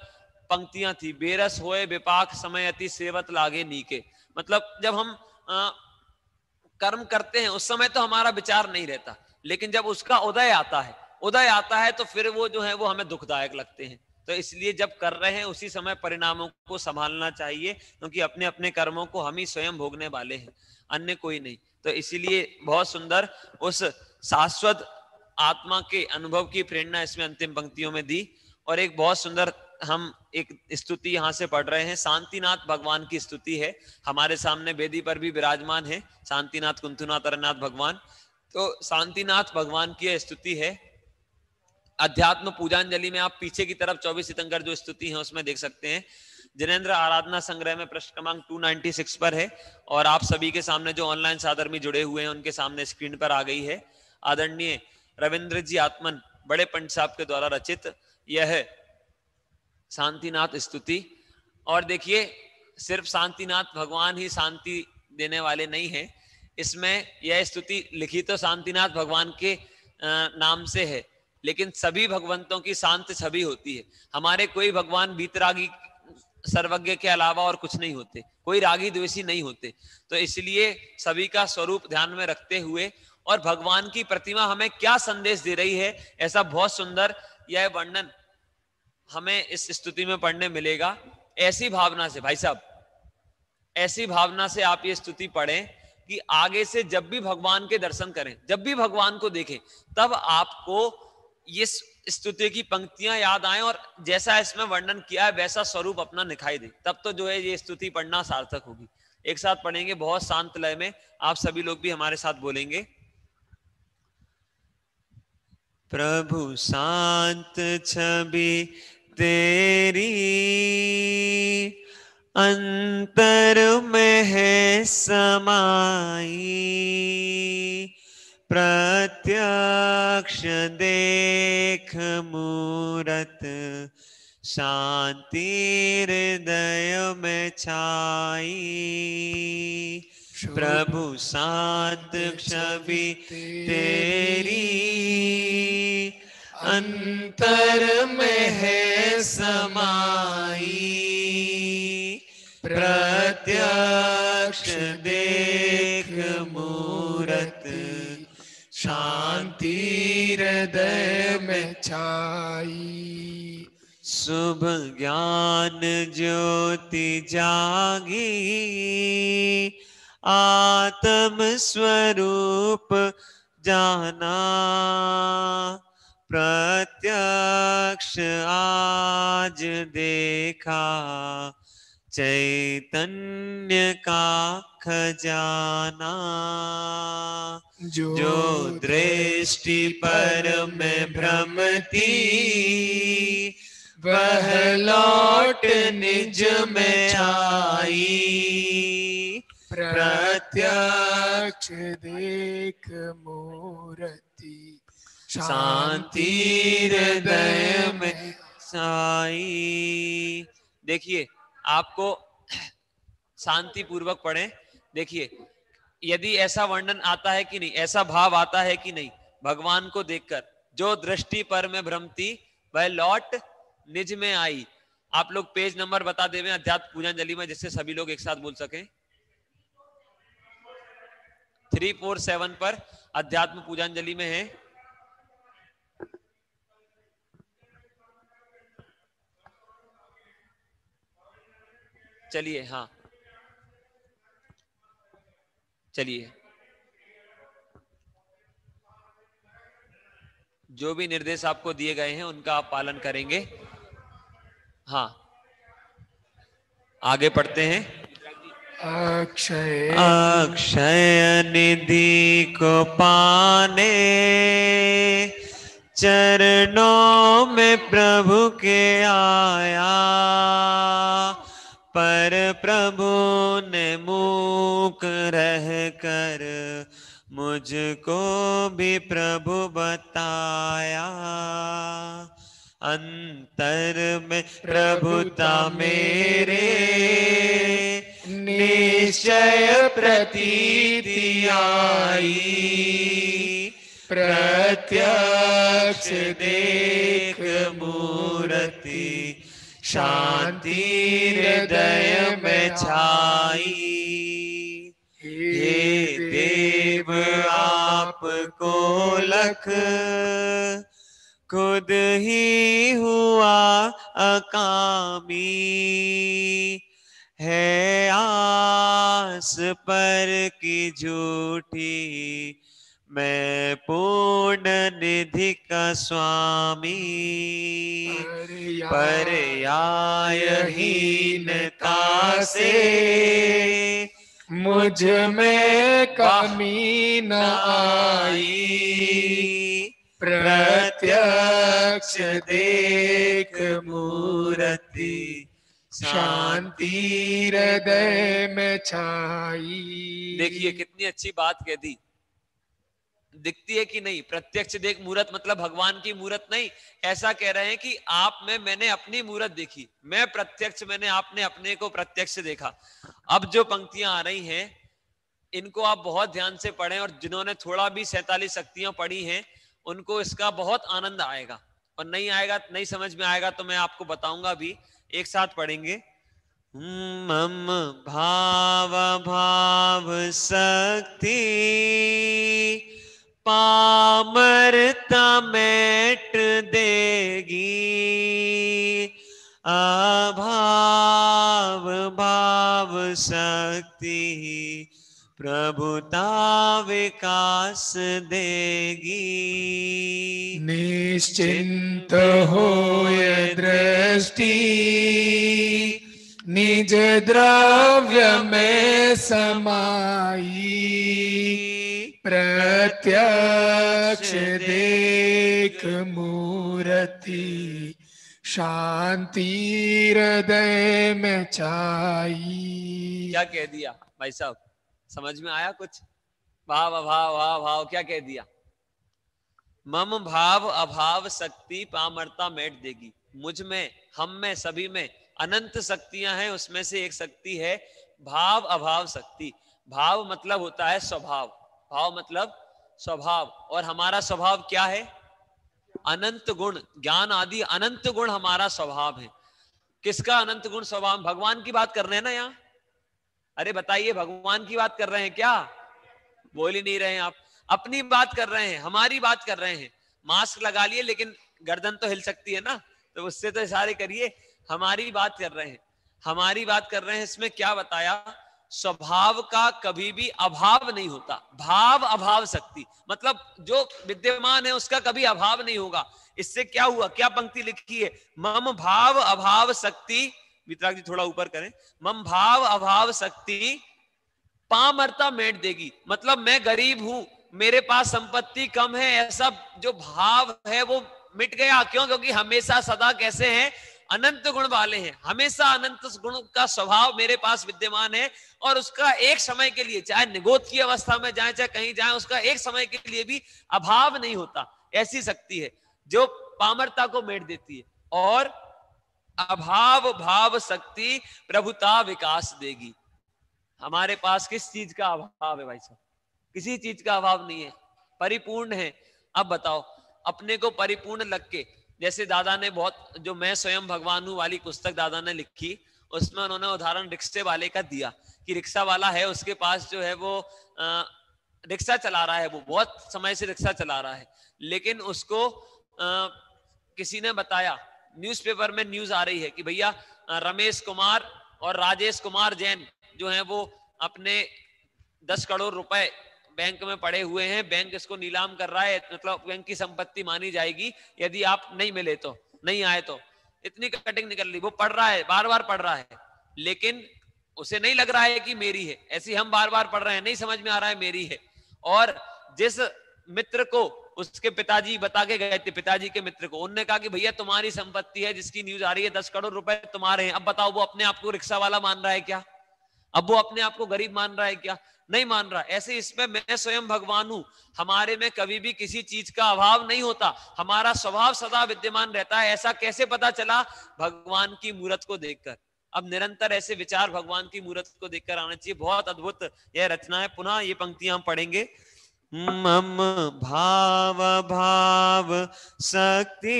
पंक्तियां थी, बेरस होए विपाक समय अति सेवत लागे नीके। मतलब जब हम कर्म करते हैं उस समय तो हमारा विचार नहीं रहता, लेकिन जब उसका उदय आता है तो फिर वो जो है वो हमें दुखदायक लगते हैं। तो इसलिए जब कर रहे हैं उसी समय परिणामों को संभालना चाहिए, क्योंकि अपने अपने कर्मों को हम ही स्वयं भोगने वाले हैं, अन्य कोई नहीं। तो इसीलिए बहुत सुंदर उस शाश्वत आत्मा के अनुभव की प्रेरणा इसमें अंतिम पंक्तियों में दी। और एक बहुत सुंदर हम एक स्तुति यहां से पढ़ रहे हैं, शांतिनाथ भगवान की स्तुति है। हमारे सामने वेदी पर भी विराजमान है शांतिनाथ कुंथुनाथ अरनाथ भगवान। तो शांतिनाथ भगवान की स्तुति है। अध्यात्म पूजांजलि में आप पीछे की तरफ 24 सितंबर जो स्तुति है उसमें देख सकते हैं। जिनेंद्र आराधना संग्रह में पृष्ठ क्रमांक 296 पर है, और आप सभी के सामने जो ऑनलाइन साधर्मी जुड़े हुए हैं उनके सामने स्क्रीन पर आ गई है। आदरणीय रविंद्र जी आत्मन बड़े पंडित साहब के द्वारा रचित यह शांतिनाथ स्तुति। और देखिए, सिर्फ शांतिनाथ भगवान ही शांति देने वाले नहीं है, इसमें यह स्तुति लिखी तो शांतिनाथ भगवान के नाम से है, लेकिन सभी भगवंतों की शांत छवि होती है। हमारे कोई भगवान वीतरागी सर्वज्ञ के अलावा और कुछ नहीं होते, कोई रागी द्वेषी नहीं होते। तो इसलिए सभी का स्वरूप ध्यान में रखते हुए और भगवान की प्रतिमा हमें क्या संदेश दे रही है, ऐसा बहुत सुंदर यह वर्णन हमें इस स्तुति में पढ़ने मिलेगा। ऐसी भावना से भाई साहब, ऐसी भावना से आप ये स्तुति पढ़ें कि आगे से जब भी भगवान के दर्शन करें, जब भी भगवान को देखें, तब आपको ये स्तुति की पंक्तियां याद आए और जैसा इसमें वर्णन किया है वैसा स्वरूप अपना दिखाई दे। तब तो जो है ये स्तुति पढ़ना सार्थक होगी। एक साथ पढ़ेंगे बहुत शांत लय में, आप सभी लोग भी हमारे साथ बोलेंगे। प्रभु शांत छवि तेरी अंतर में है समाई, प्रत्यक्ष देख मूरत शांति हृदय में छाई। प्रभु शांत छवि तेरी अंतर में है समाई, प्रत्यक्ष देख मूरत शांति हृदय में छाई। शुभ ज्ञान ज्योति जागी, आत्म स्वरूप जाना, प्रत्यक्ष आज देखा चैतन्य का खजाना। जो दृष्टि पर में भ्रमती, वह लौट निज में आई, प्रत्यक्ष देख मूर्ति शांति हृदय में छाई। देखिए, आपको शांति पूर्वक पढ़ें। देखिए, यदि ऐसा वर्णन आता है कि नहीं, ऐसा भाव आता है कि नहीं, भगवान को देखकर जो दृष्टि पर में भ्रमती वह लौट निज में आई। आप लोग पेज नंबर बता देवे अध्यात्म पूजांजलि में, जिससे सभी लोग एक साथ बोल सकें। 347 पर अध्यात्म पूजांजलि में है। चलिए, हाँ चलिए, जो भी निर्देश आपको दिए गए हैं उनका आप पालन करेंगे। हाँ, आगे पढ़ते हैं। अक्षय अक्षय निधि को पाने, चरणों में प्रभु के आया, पर प्रभु ने मूक रह कर मुझको भी प्रभु बताया। अंतर में प्रभुता मेरे निश्चय प्रतीति आई, प्रत्यक्ष देख मूर्ति शांति हृदय में छाई। हे देव को लख, खुद ही हुआ अकामी। है आस पर की झूठी, मैं पूर्ण निधि का स्वामी। पर्यायहीनता से मुझ में कमी न आई। प्रत्यक्ष देख मूर्ति, शांति हृदय में छाई। देखिए कितनी अच्छी बात कह दी। दिखती है कि नहीं? प्रत्यक्ष देख मूरत मतलब भगवान की मूरत नहीं, ऐसा कह रहे हैं कि आप में मैंने अपनी मूरत देखी, मैं प्रत्यक्ष, मैंने आपने अपने को प्रत्यक्ष देखा। अब जो पंक्तियां आ रही हैं इनको आप बहुत ध्यान से पढ़ें, और जिन्होंने थोड़ा भी 47 शक्तियां पढ़ी हैं उनको इसका बहुत आनंद आएगा, और नहीं आएगा, नहीं समझ में आएगा तो मैं आपको बताऊंगा भी। एक साथ पढ़ेंगे। मम भाव भाव शक्ति, पामरता मेट देगी। अभाव भाव शक्ति, प्रभुता विकास देगी। निश्चिंत होय दृष्टि, निज द्रव्य में समाई। प्रत्यक्ष देख मूर्ति, शांति हृदय में छाई। क्या कह दिया भाई साहब? समझ में आया कुछ? भाव अभाव भाव भाव क्या कह दिया? मम भाव अभाव शक्ति पामरता मेट देगी। मुझ में, हम में, सभी में अनंत शक्तियां हैं, उसमें से एक शक्ति है भाव अभाव शक्ति। भाव मतलब होता है स्वभाव, भाव मतलब स्वभाव, और हमारा स्वभाव क्या है? अनंत गुण, ज्ञान आदि अनंत गुण हमारा स्वभाव है। किसका अनंत गुण स्वभाव? भगवान की बात कर रहे हैं ना यहाँ? अरे बताइए, भगवान की बात कर रहे हैं क्या? बोल ही नहीं रहे हैं आप। अपनी बात कर रहे हैं, हमारी बात कर रहे हैं। मास्क लगा लिए लेकिन गर्दन तो हिल सकती है ना, तो उससे तो इशारे करिए। हमारी बात कर रहे हैं, हमारी बात कर रहे हैं। इसमें क्या बताया? स्वभाव का कभी भी अभाव नहीं होता। भाव अभाव शक्ति मतलब जो विद्यमान है उसका कभी अभाव नहीं होगा। इससे क्या हुआ? क्या पंक्ति लिखी है? मम भाव अभाव शक्ति, वितराग जी थोड़ा ऊपर करें। मम भाव अभाव शक्ति पामरता मेट देगी, मतलब मैं गरीब हूं, मेरे पास संपत्ति कम है, ऐसा जो भाव है वो मिट गया। क्यों? क्योंकि हमेशा सदा कैसे हैं? अनंत गुण वाले हैं। हमेशा अनंत गुण का स्वभाव मेरे पास विद्यमान है, और उसका एक समय के लिए, चाहे निगोद की अवस्था में जाए चाहे कहीं जाए, उसका एक समय के लिए भी अभाव नहीं होता। ऐसी शक्ति है जो पामरता को मेट देती है। और अभाव भाव शक्ति प्रभुता विकास देगी। हमारे पास किस चीज का अभाव है भाई साहब? किसी चीज का अभाव नहीं है, परिपूर्ण है। अब बताओ, अपने को परिपूर्ण लग के, जैसे दादा ने बहुत, जो मैं स्वयं भगवान हूं वाली पुस्तक दादा ने लिखी, उसमें उन्होंने उदाहरण रिक्शे वाले का दिया कि रिक्शा वाला है, उसके पास जो है वो रिक्शा चला रहा है, वो बहुत समय से रिक्शा चला रहा है, लेकिन उसको किसी ने बताया, न्यूज़पेपर में न्यूज आ रही है कि भैया रमेश कुमार और राजेश कुमार जैन जो हैं वो अपने 10 करोड़ रुपए बैंक में पड़े हुए हैं, बैंक इसको नीलाम कर रहा है, मतलब बैंक की संपत्ति मानी जाएगी यदि आप नहीं मिले तो, नहीं आए तो। इतनी कटिंग निकल रही, वो पढ़ रहा है, बार बार पढ़ रहा है, लेकिन उसे नहीं लग रहा है कि मेरी है। ऐसी हम बार बार पढ़ रहे हैं, नहीं समझ में आ रहा है मेरी है। और जिस मित्र को उसके पिताजी बता के गए थे, पिताजी के मित्र को, उन्होंने कहा कि भैया तुम्हारी संपत्ति है जिसकी न्यूज आ रही है, 10 करोड़ रुपए तुम्हारे हैं। अब बताओ, वो अपने आप को रिक्शा वाला मान रहा है क्या? अब वो अपने आप को गरीब मान रहा है क्या? नहीं मान रहा। ऐसे इसमें मैं स्वयं भगवान हूं, हमारे में कभी भी किसी चीज का अभाव नहीं होता, हमारा स्वभाव सदा विद्यमान रहता है। ऐसा कैसे पता चला? भगवान की मूरत को देखकर। अब निरंतर ऐसे विचार भगवान की मूरत को देखकर आना चाहिए। बहुत अद्भुत यह रचना है। पुनः ये पंक्तियां हम पढ़ेंगे। मम भाव भाव शक्ति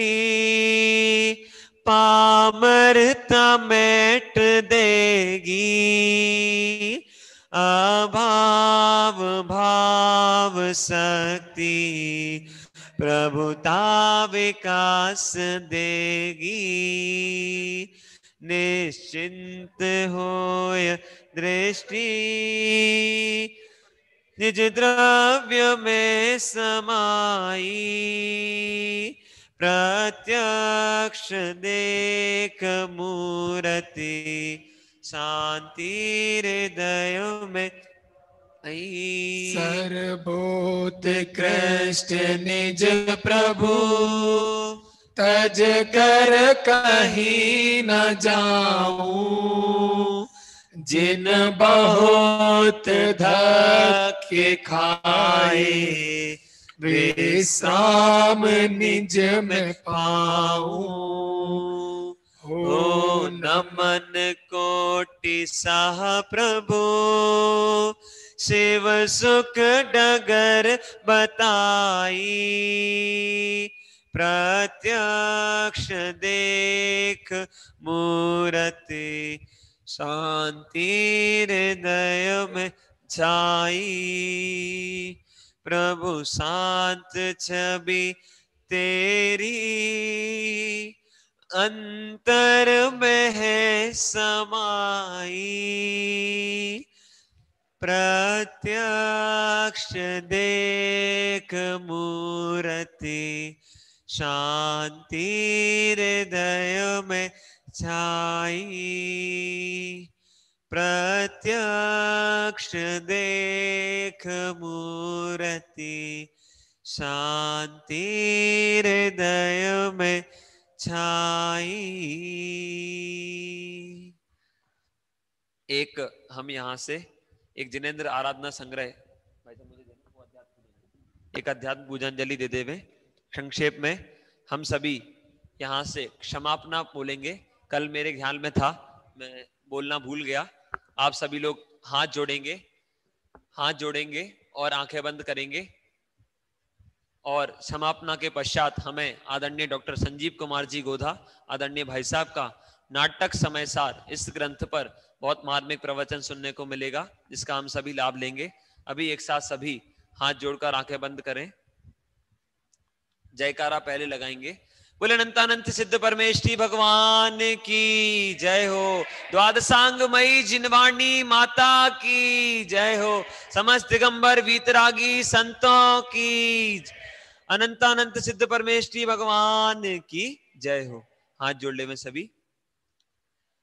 पामरता मेट देगी, अभाव भाव शक्ति प्रभुता विकास देगी। निश्चिंत होय दृष्टि निज द्रव्य में समाई। प्रत्यक्ष देख मूर्ति शांति हृदय में आई। सर्वभूत कृष्ण निज प्रभु तज कर कहीं न जाऊं। जिन बहुत धक्के खाए विश्राम निज में पाऊं। हो नमन कोटि सह प्रभु शिव सुख डगर बताई। प्रत्यक्ष देख मूर्ति शांति हृदय में छाई। प्रभु शांत छवि तेरी अंतर में है समाई। प्रत्यक्ष देख मूर्ति शांति हृदय में छाई। प्रत्यक्ष देख मूर्ति शांति हृदय में छाई। एक हम यहाँ से एक जिनेंद्र आराधना संग्रह एक अध्यात्म पूजनजलि देते हुए संक्षेप में हम सभी यहाँ से क्षमापना बोलेंगे। कल मेरे ख्याल में था, मैं बोलना भूल गया। आप सभी लोग हाथ जोड़ेंगे और आंखें बंद करेंगे और क्षमापना के पश्चात हमें आदरणीय डॉक्टर संजीव कुमार जी गोधा, आदरणीय भाई साहब का नाटक समय सार इस ग्रंथ पर बहुत मार्मिक प्रवचन सुनने को मिलेगा, जिसका हम सभी लाभ लेंगे। अभी एक साथ सभी हाथ जोड़कर आंखें बंद करें, जयकारा पहले लगाएंगे। बोले अनंतानंत सिद्ध परमेष्ठी भगवान की जय हो। द्वादशांगमयी जिनवाणी माता की जय हो। समस्त दिगंबर वीतरागी संतों की अनंतानंत सिद्ध परमेष्ठी भगवान की जय हो। हाथ जोड़ ले में सभी।